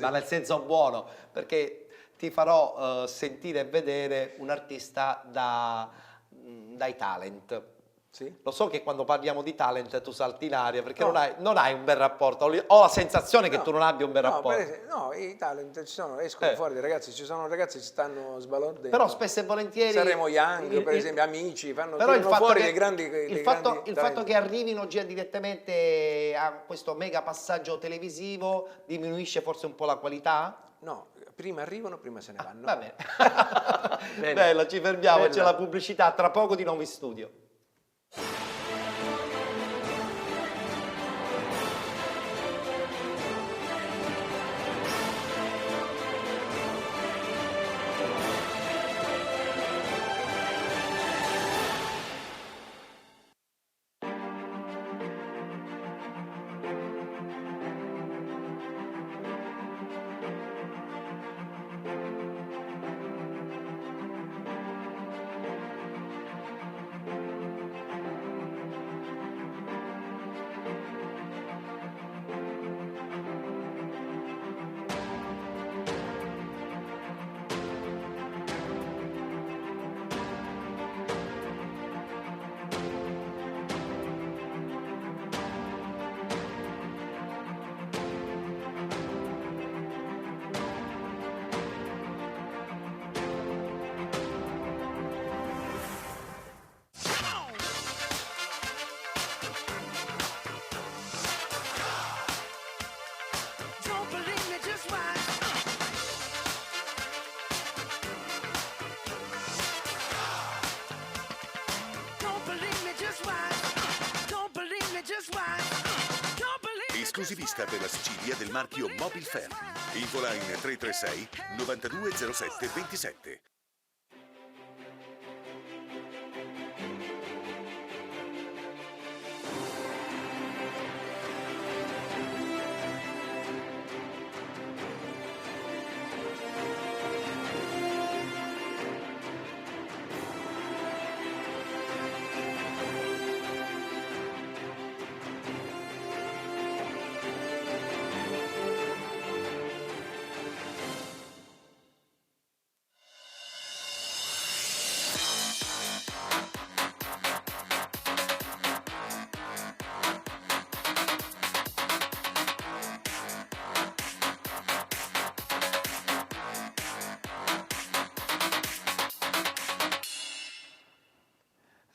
S3: ma nel senso buono, perché ti farò sentire e vedere un artista dai talent.
S5: Sì?
S3: Lo so che quando parliamo di talent tu salti in aria perché non hai un bel rapporto, ho la sensazione che tu non abbia un bel rapporto.
S5: No, i talent ci sono, escono fuori dei ragazzi, ci sono ragazzi che si stanno sbalordendo.
S3: Però spesso e volentieri
S5: Sanremo Young, per esempio, Amici,
S3: però il
S5: tirano
S3: fatto
S5: fuori
S3: che,
S5: dei grandi
S3: il
S5: talenti.
S3: fatto che arrivino già direttamente a questo mega passaggio televisivo diminuisce forse un po' la qualità?
S5: No, prima arrivano, prima se ne vanno.
S3: Va bene.
S4: Bene.
S3: Bello, ci fermiamo,
S4: Bella.
S3: c'è la pubblicità, tra poco di nuovo in studio.
S10: Don't believe me, just watch. Don't believe me, just watch. Don't believe me, just watch. Don't believe me.
S2: Esclusivista per la Sicilia del marchio Mobil Ferm. Infoline 336 9207 27.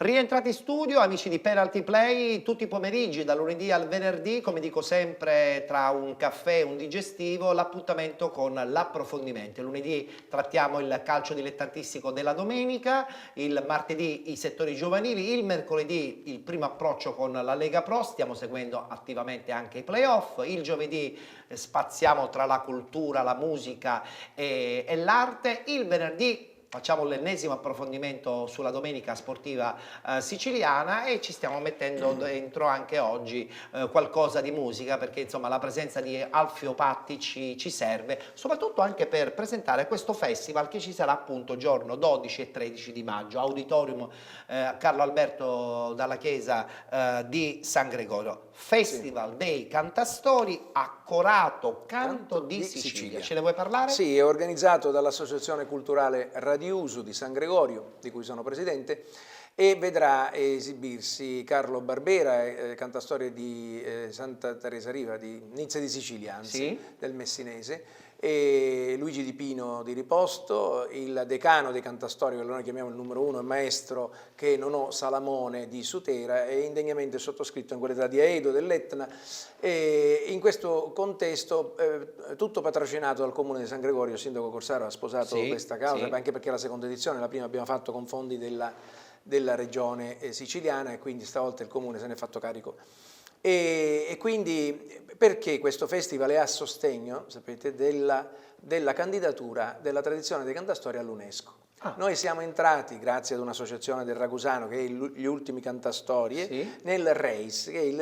S3: Rientrati in studio, amici di Penalty Play, tutti i pomeriggi, dal lunedì al venerdì, come dico sempre, tra un caffè e un digestivo, l'appuntamento con l'approfondimento. Il lunedì trattiamo il calcio dilettantistico della domenica, il martedì i settori giovanili, il mercoledì il primo approccio con la Lega Pro, stiamo seguendo attivamente anche i playoff, il giovedì spaziamo tra la cultura, la musica e l'arte, il venerdì facciamo l'ennesimo approfondimento sulla domenica sportiva siciliana e ci stiamo mettendo dentro anche oggi qualcosa di musica, perché insomma la presenza di Alfio Patti ci serve, soprattutto anche per presentare questo festival che ci sarà appunto giorno 12 e 13 di maggio, Auditorium Carlo Alberto Dalla Chiesa di San Gregorio. Festival dei Cantastori a Corato, Canto di Sicilia. Ce ne vuoi parlare?
S5: Sì, è organizzato dall'Associazione Culturale Radiuso di San Gregorio, di cui sono presidente, e vedrà esibirsi Carlo Barbera, cantastorie di Santa Teresa Riva, di Nizza di Sicilia, anzi, del Messinese, e Luigi Di Pino di Riposto, il decano dei cantastori, che noi chiamiamo il numero 1, il maestro che Nonò Salamone di Sutera, è indegnamente sottoscritto in qualità di Aedo dell'Etna, e in questo contesto tutto patrocinato dal Comune di San Gregorio. Il sindaco Corsaro ha sposato questa causa, anche perché è la seconda edizione, la prima abbiamo fatto con fondi della regione siciliana, e quindi stavolta il Comune se ne è fatto carico. E quindi perché questo festival è a sostegno, sapete, della candidatura della tradizione dei cantastorie all'UNESCO. Noi siamo entrati, grazie ad un'associazione del Ragusano, che è gli ultimi cantastorie, nel REIS, che è il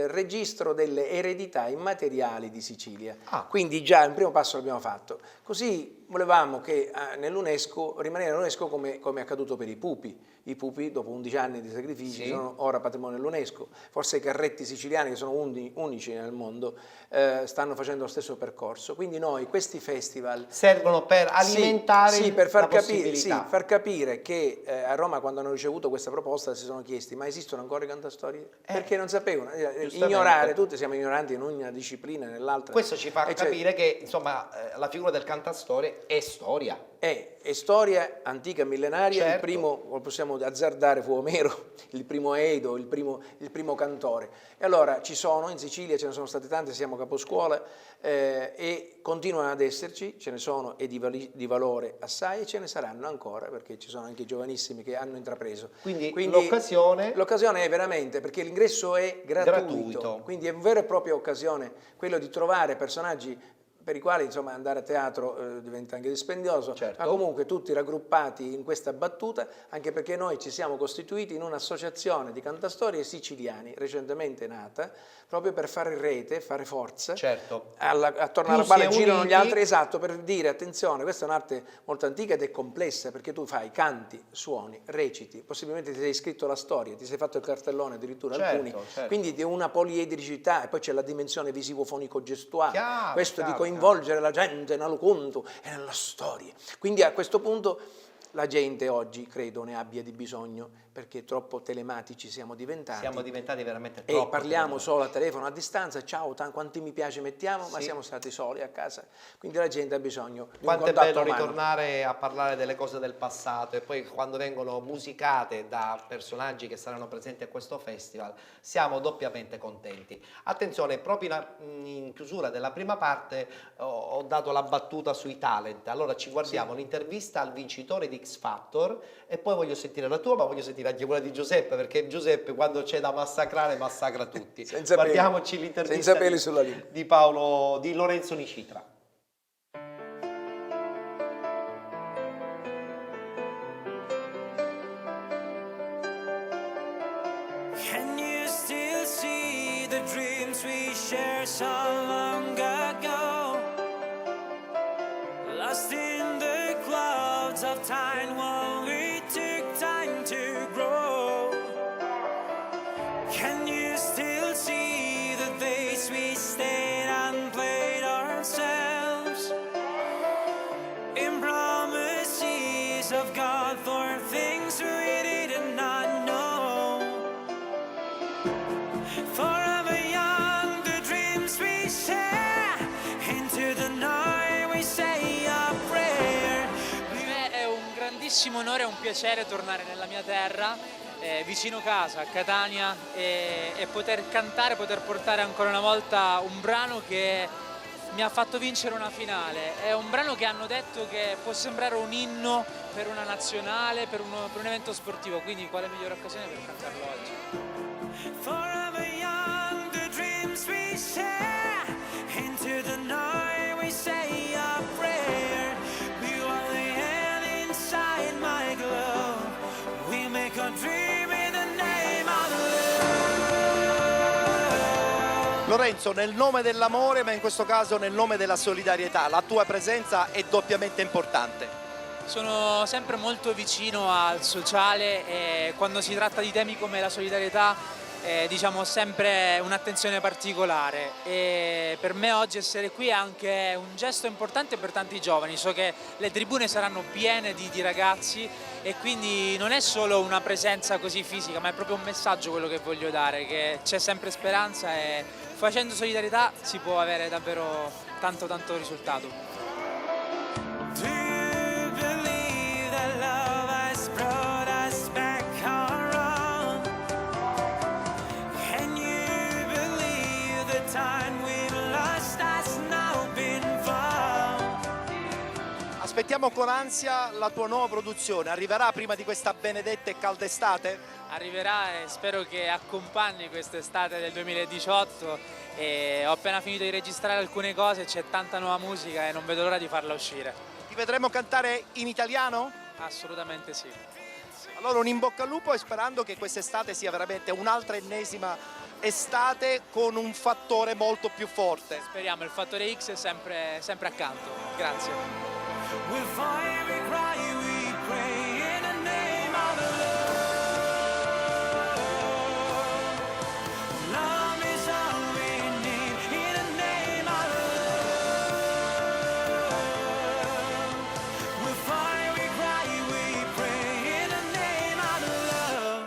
S5: registro delle eredità immateriali di Sicilia. Quindi già un primo passo l'abbiamo fatto. Così volevamo che nell'UNESCO, rimanere all'UNESCO come è accaduto per i pupi. I pupi, dopo 11 anni di sacrifici, sono ora patrimonio dell'UNESCO. Forse i carretti siciliani, che sono unici nel mondo, stanno facendo lo stesso percorso. Quindi noi, questi festival
S3: servono per alimentare
S5: per far
S3: la
S5: capire,
S3: possibilità.
S5: far capire che a Roma, quando hanno ricevuto questa proposta, si sono chiesti: ma esistono ancora i cantastorie? Perché non sapevano. Ignorare, tutti siamo ignoranti in una disciplina e nell'altra.
S3: Questo ci fa capire che, insomma, la figura del cantastore è storia.
S5: È storia antica, millenaria. Il primo, lo possiamo azzardare, fu Omero, il primo Edo, il primo cantore. E allora ci sono, in Sicilia ce ne sono state tante, siamo caposcuola, e continuano ad esserci, ce ne sono, e di valore assai, e ce ne saranno ancora, perché ci sono anche i giovanissimi che hanno intrapreso.
S3: Quindi l'occasione
S5: è veramente, perché l'ingresso è gratuito, quindi è una vera e propria occasione quello di trovare personaggi per i quali, insomma, andare a teatro diventa anche dispendioso, ma comunque tutti raggruppati in questa battuta, anche perché noi ci siamo costituiti in un'associazione di cantastorie siciliani, recentemente nata, proprio per fare rete, fare forza, attorno alla quale girano gli altri, per dire: attenzione, questa è un'arte molto antica ed è complessa, perché tu fai canti, suoni, reciti, possibilmente ti sei scritto la storia, ti sei fatto il cartellone addirittura alcuni, quindi di una poliedricità, e poi c'è la dimensione visivo-fonico-gestuale, questo di coinvolgere la gente nel conto e nella storia. Quindi a questo punto la gente oggi, credo, ne abbia di bisogno, perché troppo telematici siamo diventati.
S3: Siamo diventati veramente troppo.
S5: E parliamo solo a telefono, a distanza, ciao, quanti mi piace mettiamo, ma siamo stati soli a casa. Quindi la gente ha bisogno di un contatto
S3: Quanto è bello
S5: umano.
S3: ritornare a parlare delle cose del passato, e poi quando vengono musicate da personaggi che saranno presenti a questo festival siamo doppiamente contenti. Attenzione, proprio in chiusura della prima parte ho dato la battuta sui talent. Allora ci guardiamo l'intervista al vincitore di X Factor, e poi voglio sentire la tua, ma voglio sentire anche quella di Giuseppe, perché Giuseppe, quando c'è da massacrare, massacra tutti. Guardiamoci l'intervista di Lorenzo Nicitra.
S10: Can you still see the dreams we shared so long ago? Lost in the clouds of time while we took time to grow. Can you still see the days we stayed and played ourselves in promises of God for things we did not know? Forever young, the dreams we share, into the night we say a prayer.
S11: Per me è un grandissimo onore e un piacere tornare nella mia terra, vicino casa, a Catania, e poter cantare, poter portare ancora una volta un brano che mi ha fatto vincere una finale. È un brano che hanno detto che può sembrare un inno per una nazionale, per un evento sportivo, quindi quale migliore occasione per cantarlo oggi?
S10: Forever young, the dreams we share, into the night we say a prayer. You are the air inside my glove, we make a dream in the name of love.
S3: Lorenzo, nel nome dell'amore, ma in questo caso nel nome della solidarietà, la tua presenza è doppiamente importante.
S11: Sono sempre molto vicino al sociale, e quando si tratta di temi come la solidarietà diciamo, ho sempre un'attenzione particolare, e per me oggi essere qui è anche un gesto importante per tanti giovani. So che le tribune saranno piene di ragazzi, e quindi non è solo una presenza così fisica, ma è proprio un messaggio quello che voglio dare, che c'è sempre speranza e facendo solidarietà si può avere davvero tanto risultato.
S10: Do you believe that love has brought us back home? Can you believe the time we've lost has now been found?
S3: Aspettiamo con ansia la tua nuova produzione, arriverà prima di questa benedetta e calda estate?
S11: Arriverà, e spero che accompagni quest'estate del 2018, e ho appena finito di registrare alcune cose, c'è tanta nuova musica e non vedo l'ora di farla uscire.
S3: Ti vedremo cantare in italiano?
S11: Assolutamente sì.
S3: Allora un in bocca al lupo, e sperando che quest'estate sia veramente un'altra ennesima estate con un fattore molto più forte.
S11: Speriamo, il fattore X è sempre accanto. Grazie.
S10: We'll fight, we cry, we pray in the name of love. Love is all we need in the name of love. We'll fight, we cry, we pray in the name of love.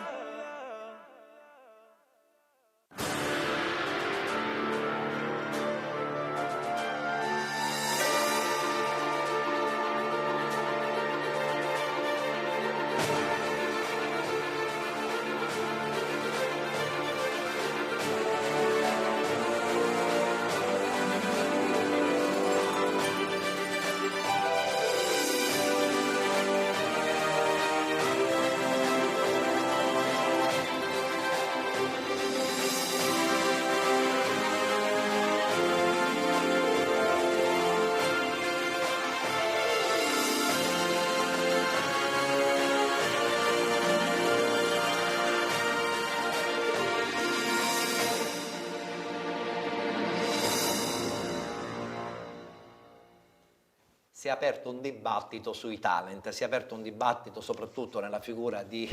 S3: Si è aperto un dibattito sui talent, si è aperto un dibattito soprattutto nella figura di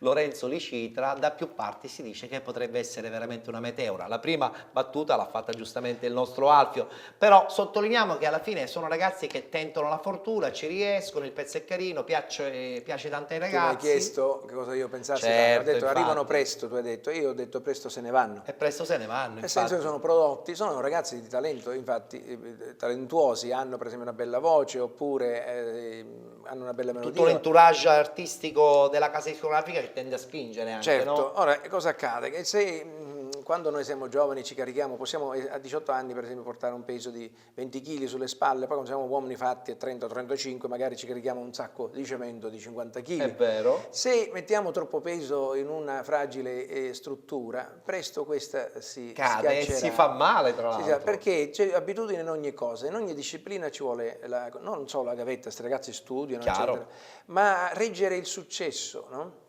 S3: Lorenzo Licitra. Da più parti si dice che potrebbe essere veramente una meteora. La prima battuta l'ha fatta giustamente il nostro Alfio, però sottolineiamo che alla fine sono ragazzi che tentano la fortuna, ci riescono, il pezzo è carino, piace tanto ai ragazzi.
S5: Tu mi hai chiesto che cosa io pensassi,
S3: Certo,
S5: ho detto
S3: infatti.
S5: arrivano presto, tu hai detto, io ho detto presto se ne vanno.
S3: E presto se ne vanno,
S5: Nel senso che sono prodotti, sono ragazzi di talento, infatti talentuosi, hanno per esempio una bella voce, oppure hanno una bella melodia.
S3: tutto l'entourage artistico della casa discografica che tende a spingere anche,
S5: Certo,
S3: no?
S5: ora cosa accade? Che se quando noi siamo giovani ci carichiamo, possiamo a 18 anni per esempio portare un peso di 20 kg sulle spalle, poi quando siamo uomini fatti a 30-35 magari ci carichiamo un sacco di cemento di 50 kg.
S3: È vero.
S5: Se mettiamo troppo peso in una fragile struttura, presto questa si
S3: Cade e
S5: schiaccerà.
S3: si fa male, tra
S5: Sì,
S3: l'altro.
S5: perché c'è abitudine in ogni cosa, in ogni disciplina ci vuole non solo la gavetta, questi ragazzi studiano,
S3: Chiaro.
S5: eccetera, ma reggere il successo, no?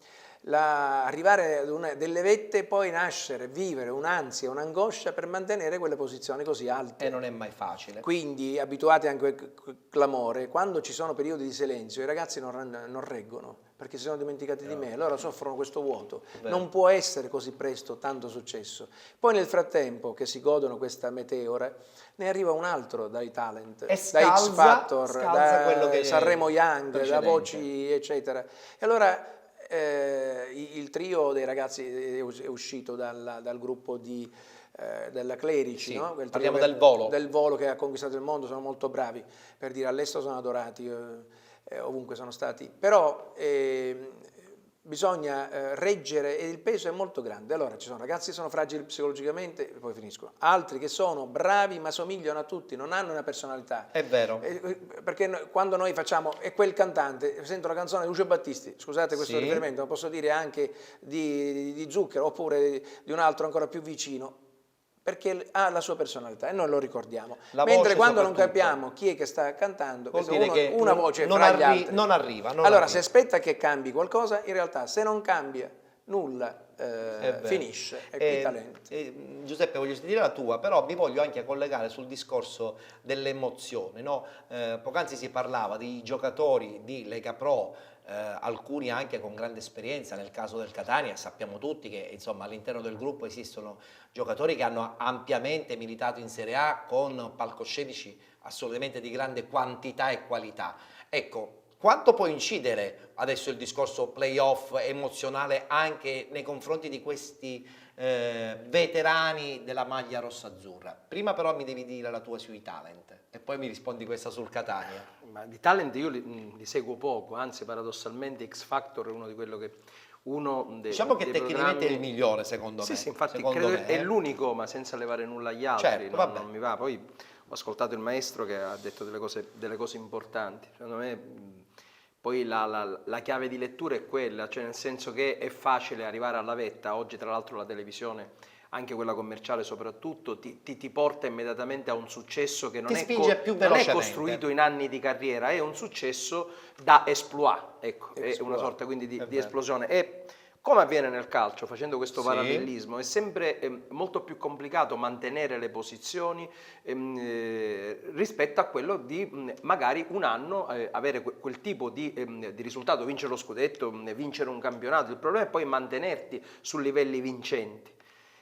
S5: Arrivare ad delle vette, poi nascere, vivere un'ansia, un'angoscia per mantenere quelle posizioni così alte.
S3: E non è mai facile.
S5: Quindi, abituati anche a quel clamore, quando ci sono periodi di silenzio, i ragazzi non reggono, perché si sono dimenticati di me, allora soffrono questo vuoto.
S3: Vero.
S5: Non può essere così presto tanto successo. Poi nel frattempo che si godono questa meteora, ne arriva un altro dai talent,
S3: E
S5: da
S3: scalza
S5: X Factor,
S3: quello
S5: da
S3: che
S5: Sanremo Young, da
S3: precedente.
S5: Voci, eccetera. E allora il trio dei ragazzi è uscito dal gruppo della Clerici,
S3: Sì,
S5: no? Quel
S3: parliamo
S5: trio
S3: del Volo.
S5: del Volo che ha conquistato il mondo, sono molto bravi, per dire all'estero sono adorati, ovunque sono stati, però bisogna reggere e il peso è molto grande. Allora ci sono ragazzi che sono fragili psicologicamente e poi finiscono, altri che sono bravi ma somigliano a tutti, non hanno una personalità.
S3: È vero.
S5: Perché quando noi facciamo, e quel cantante, sento la canzone di Lucio Battisti, scusate questo
S3: Sì.
S5: riferimento, ma posso dire anche di Zucchero oppure di un altro ancora più vicino, perché ha la sua personalità e noi lo ricordiamo.
S3: La
S5: Mentre
S3: voce
S5: quando non
S3: soprattutto.
S5: capiamo chi è che sta cantando,
S3: Vuol
S5: questo
S3: dire che
S5: una
S3: non-
S5: voce
S3: non
S5: fra gli
S3: arri-
S5: altri.
S3: non arriva, non
S5: allora,
S3: arriva.
S5: se aspetta che cambi qualcosa, in realtà se non cambia nulla,
S3: vero.
S5: finisce. E qui talento.
S3: Giuseppe, voglio sentire la tua, però mi voglio anche collegare sul discorso dell'emozione, no? Poc'anzi si parlava di giocatori di Lega Pro alcuni anche con grande esperienza. Nel caso del Catania sappiamo tutti che insomma all'interno del gruppo esistono giocatori che hanno ampiamente militato in Serie A con palcoscenici assolutamente di grande quantità e qualità. Ecco, quanto può incidere adesso il discorso playoff emozionale anche nei confronti di questi veterani della maglia rossa-azzurra? Prima però mi devi dire la tua sui talent e poi mi rispondi questa sul Catania.
S4: Ma di talent io li seguo poco, anzi paradossalmente X Factor è uno di quello che
S3: diciamo che tecnicamente è il migliore secondo me.
S4: Sì, infatti
S3: secondo
S4: credo
S3: me,
S4: è l'unico, ma senza levare nulla agli altri,
S3: certo,
S4: non mi va. Poi ho ascoltato il maestro che ha detto delle cose importanti. Secondo me poi la chiave di lettura è quella, cioè nel senso che è facile arrivare alla vetta. Oggi tra l'altro la televisione, anche quella commerciale soprattutto, ti porta immediatamente a un successo che non è costruito in anni di carriera, è un successo da exploit, ecco, è una sorta quindi di esplosione. E come avviene nel calcio, facendo questo parallelismo, è sempre molto più complicato mantenere le posizioni rispetto a quello di magari un anno avere quel tipo di risultato, vincere lo scudetto, vincere un campionato. Il problema è poi mantenerti su livelli vincenti.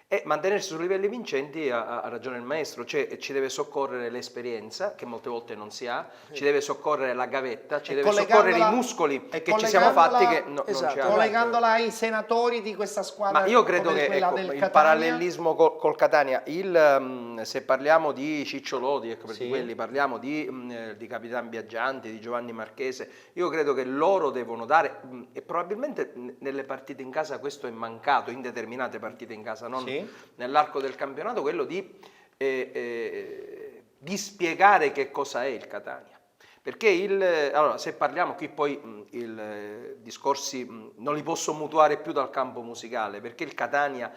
S4: E mantenersi su livelli vincenti, ha ragione il maestro, cioè ci deve soccorrere l'esperienza, che molte volte non si ha, ci deve soccorrere la gavetta, ci deve soccorrere i muscoli che ci siamo fatti che non ci hanno.
S3: Collegandola ai senatori di questa squadra.
S4: Ma io credo che il parallelismo col Catania, se parliamo di Ciccio Lodi, ecco, perché quelli parliamo di Capitan Biaggianti, di Giovanni Marchese, io credo che loro devono dare, e probabilmente nelle partite in casa questo è mancato, in determinate partite in casa, non nell'arco del campionato, quello di spiegare che cosa è il Catania. Perché allora, se parliamo qui poi i discorsi non li posso mutuare più dal campo musicale, perché il Catania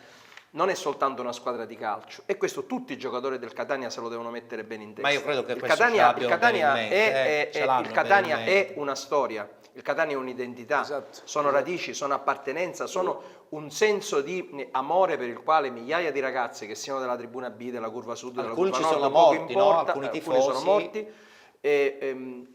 S4: non è soltanto una squadra di calcio, e questo tutti i giocatori del Catania se lo devono mettere bene in testa.
S3: Ma io credo che
S4: il Catania è una storia, il Catania è un'identità, sono radici, sono appartenenza, sono un senso di amore per il quale migliaia di ragazzi, che siano della tribuna B, della curva sud, della curva nord, poco importa, alcuni sono morti, e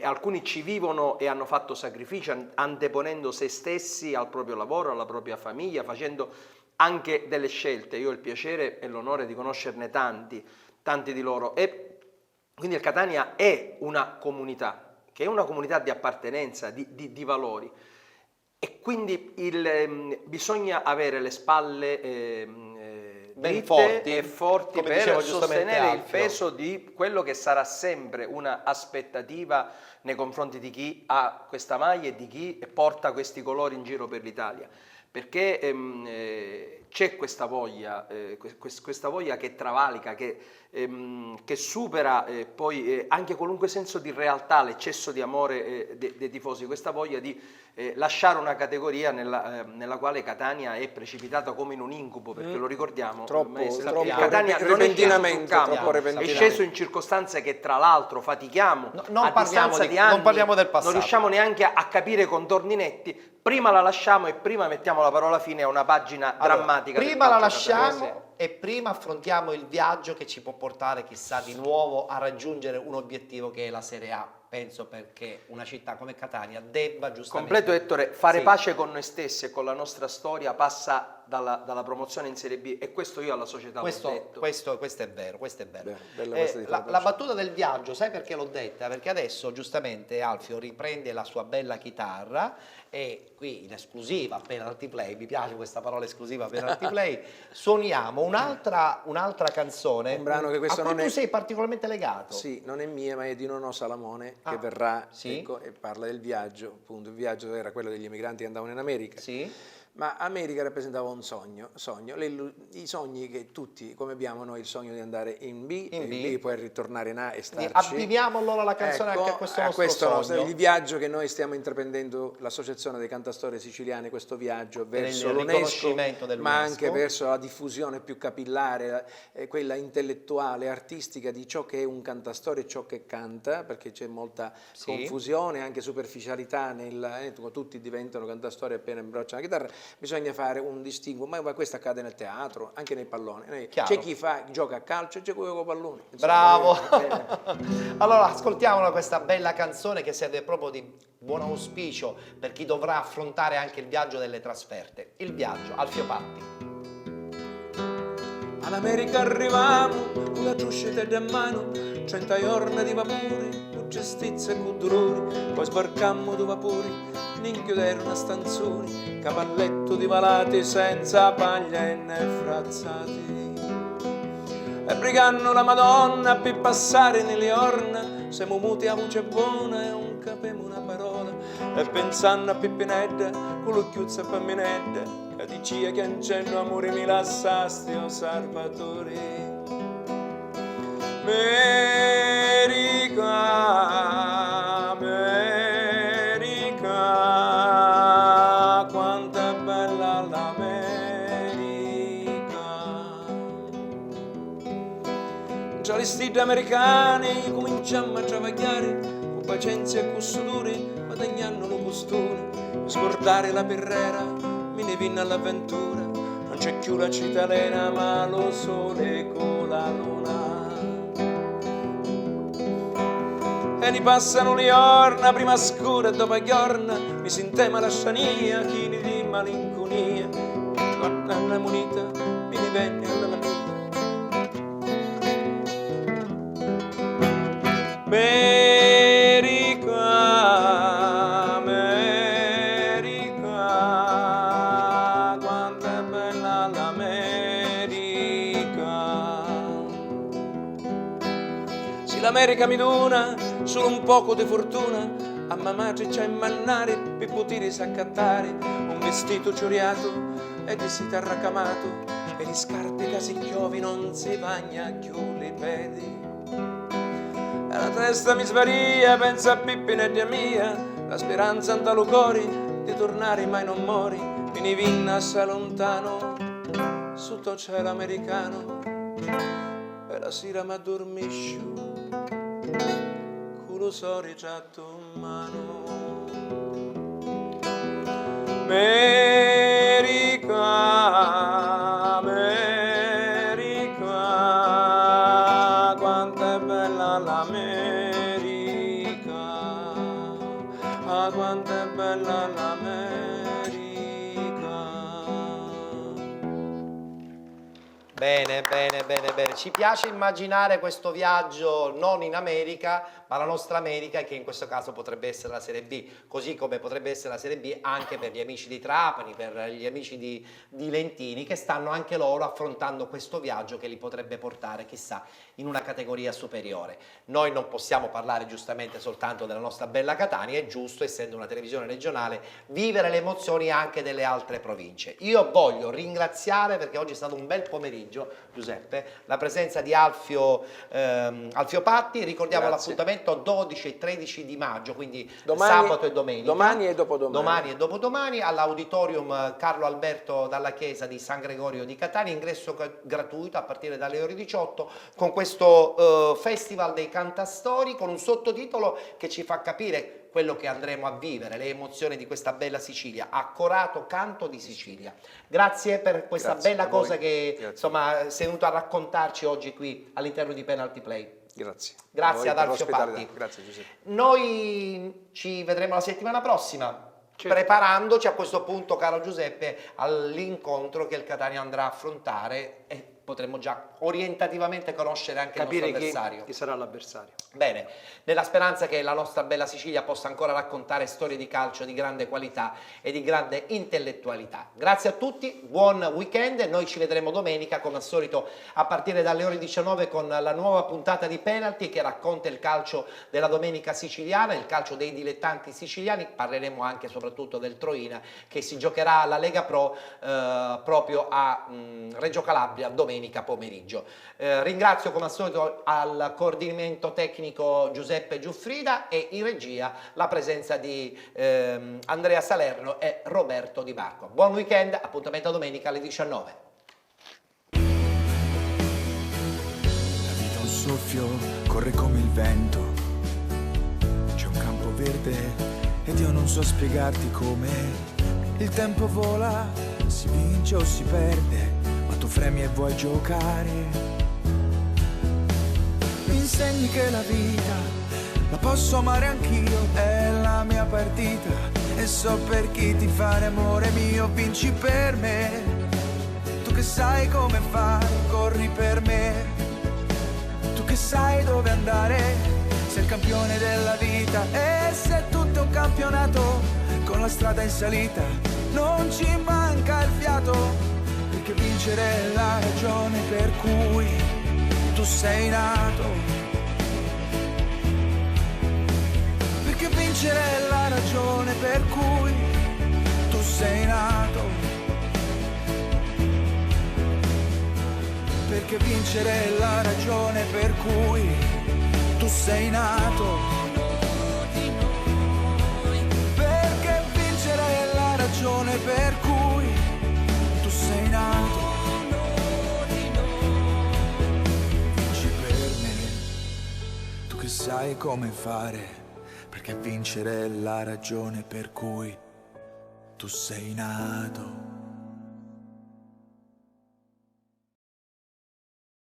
S4: alcuni ci vivono e hanno fatto sacrifici anteponendo se stessi al proprio lavoro, alla propria famiglia, facendo anche delle scelte. Io ho il piacere e l'onore di conoscerne tanti di loro, e quindi il Catania è una comunità, che è una comunità di appartenenza, di valori, e quindi bisogna avere le spalle
S3: ben
S4: forti per sostenere il peso di quello che sarà sempre una aspettativa nei confronti di chi ha questa maglia e di chi porta questi colori in giro per l'Italia. Perché c'è questa voglia che travalica, che supera poi anche qualunque senso di realtà, l'eccesso di amore dei tifosi, questa voglia di lasciare una categoria nella quale Catania è precipitata come in un incubo, perché lo ricordiamo, Catania non è sceso sul campo, è sceso in circostanze che tra l'altro fatichiamo a distanza di anni,
S3: non parliamo del passato,
S4: non riusciamo neanche a capire i contorni netti. Prima la lasciamo e prima mettiamo la parola fine a una pagina drammatica.
S3: Prima la lasciamo e prima affrontiamo il viaggio che ci può portare chissà di nuovo a raggiungere un obiettivo che è la Serie A. Penso perché una città come Catania debba giustamente...
S4: Completo, Ettore, fare pace con noi stessi e con la nostra storia passa dalla promozione in Serie B, e questo io alla società l'ho detto.
S3: Questo è vero, questo è vero. La battuta del viaggio, sai perché l'ho detta? Perché adesso giustamente Alfio riprende la sua bella chitarra e qui in esclusiva, Penalty Play, mi piace questa parola esclusiva, Penalty Play, suoniamo un'altra canzone,
S5: un brano che questo
S3: a cui
S5: non
S3: tu sei particolarmente legato.
S5: Sì, non è mia, ma è di Nonò Salamone, che verrà, ecco, e parla del viaggio, appunto. Il viaggio era quello degli emigranti che andavano in America. Ma America rappresentava un sogno. I sogni che tutti, come abbiamo noi il sogno di andare in B, e poi ritornare in A e starci.
S3: Abbiamo allora la canzone anche a questo sogno.
S5: Il viaggio che noi stiamo intraprendendo, l'associazione dei cantastorie siciliani, questo viaggio verso l'UNESCO, ma anche verso la diffusione più capillare, quella intellettuale, artistica di ciò che è un cantastore e ciò che canta, perché c'è molta confusione, anche superficialità tutti diventano cantastori appena imbrocciano la chitarra. bisogna fare un distinguo, ma questo accade nel teatro, anche nei palloni.
S3: Chiaro.
S5: C'è chi gioca a calcio e c'è chi gioca a pallone.
S3: Bravo! Allora, ascoltiamola questa bella canzone che serve proprio di buon auspicio per chi dovrà affrontare anche il viaggio delle trasferte. Il viaggio, Alfio Patti.
S5: All'America arrivamo, con la giuscita in mano, 100 giorni di vapori, con giustizia e con dolori, poi sbarcammo due vapori, n'inchiuderono stanzoni, cavalletto di malati senza paglia e né frazzati. E brigando la Madonna per passare nelle orna, siamo muti a voce buona e non capiamo una parola, e pensando a Pippinedda, con l'occhiuzza e Pamminedda, che dicia che ancello amore mi lassasti, o Salvatore. America, America, quanto è bella l'America. Già gli stili americani cominciamo a travagliare, con pazienza e con sudore, guadagnando lo costone, per scordare la perrera, me ne vinna all'avventura, non c'è più la cittadina ma lo sole con la luna. E ne passano le orna, prima scura e dopo giorna, mi si intema la sciania, chini di malinconia, guarda la moneta, mi divenne alla manina. America, America, quanto è bella l'America. Se l'America mi dona solo un poco di fortuna, a mamma c'è in mannare per poter s'accattare un vestito cioriato e di sita racamato, e di scarpe che si chiovi non si bagna più le piedi. E la testa mi svaria, pensa a Pippinedda mia, la speranza anta lo cori di tornare mai non mori, me ne vinna assai lontano sotto il cielo americano, e la sera m'addormiscio con lo sori giatto in mano. America, America, quanto è bella l'America, ah, quanto è bella l'America.
S3: Bene, bene, bene, bene. Ci piace immaginare questo viaggio non in America, ma la nostra America, che in questo caso potrebbe essere la Serie B, così come potrebbe essere la Serie B anche per gli amici di Trapani, per gli amici di Lentini, che stanno anche loro affrontando questo viaggio che li potrebbe portare, chissà, in una categoria superiore. Noi non possiamo parlare giustamente soltanto della nostra bella Catania, è giusto, essendo una televisione regionale, vivere le emozioni anche delle altre province. Io voglio ringraziare, perché oggi è stato un bel pomeriggio, Giuseppe, la presenza di Alfio Patti. Ricordiamo l'appuntamento 12 e 13 di maggio, quindi sabato e domenica.
S5: Domani e dopodomani.
S3: Domani e dopodomani all'Auditorium Carlo Alberto Dalla Chiesa di San Gregorio di Catania, ingresso gratuito a partire dalle ore 18, con questo Festival dei Cantastori, con un sottotitolo che ci fa capire quello che andremo a vivere, le emozioni di questa bella Sicilia, Accorato canto di Sicilia. Grazie per questa bella cosa che insomma sei venuto a raccontarci oggi qui all'interno di Penalty Play.
S5: Grazie.
S3: Grazie ad Alfio Patti.
S5: Grazie Giuseppe.
S3: Noi ci vedremo la settimana prossima, preparandoci a questo punto, caro Giuseppe, all'incontro che il Catania andrà a affrontare e potremmo già orientativamente conoscere anche il nostro avversario.
S4: Chi sarà l'avversario.
S3: Bene, nella speranza che la nostra bella Sicilia possa ancora raccontare storie di calcio di grande qualità e di grande intellettualità. Grazie a tutti, buon weekend, noi ci vedremo domenica come al solito a partire dalle ore 19 con la nuova puntata di Penalty che racconta il calcio della domenica siciliana, il calcio dei dilettanti siciliani. Parleremo anche e soprattutto del Troina che si giocherà alla Lega Pro proprio a Reggio Calabria domenica pomeriggio. Ringrazio come al solito al coordinamento tecnico Giuseppe Giuffrida e in regia la presenza di Andrea Salerno e Roberto Di Marco. Buon weekend, appuntamento domenica alle 19.
S12: La vita un soffio, corre come il vento, c'è un campo verde ed io non so spiegarti come Il tempo vola, si vince o si perde, ma tu fremi e vuoi giocare. Mi insegni che la vita la posso amare anch'io, è la mia partita e so per chi ti fare amore mio. Vinci per me, tu che sai come fare, corri per me, tu che sai dove andare, sei il campione della vita. E se tutto è un campionato con la strada in salita, non ci manca il fiato, perché vincere è la ragione per cui tu sei nato. Perché vincere è la ragione per cui tu sei nato. Perché vincere è la ragione per cui tu sei nato. Per cui tu sei nato. Vinci per me, tu che sai come fare, perché vincere è la ragione per cui tu sei nato.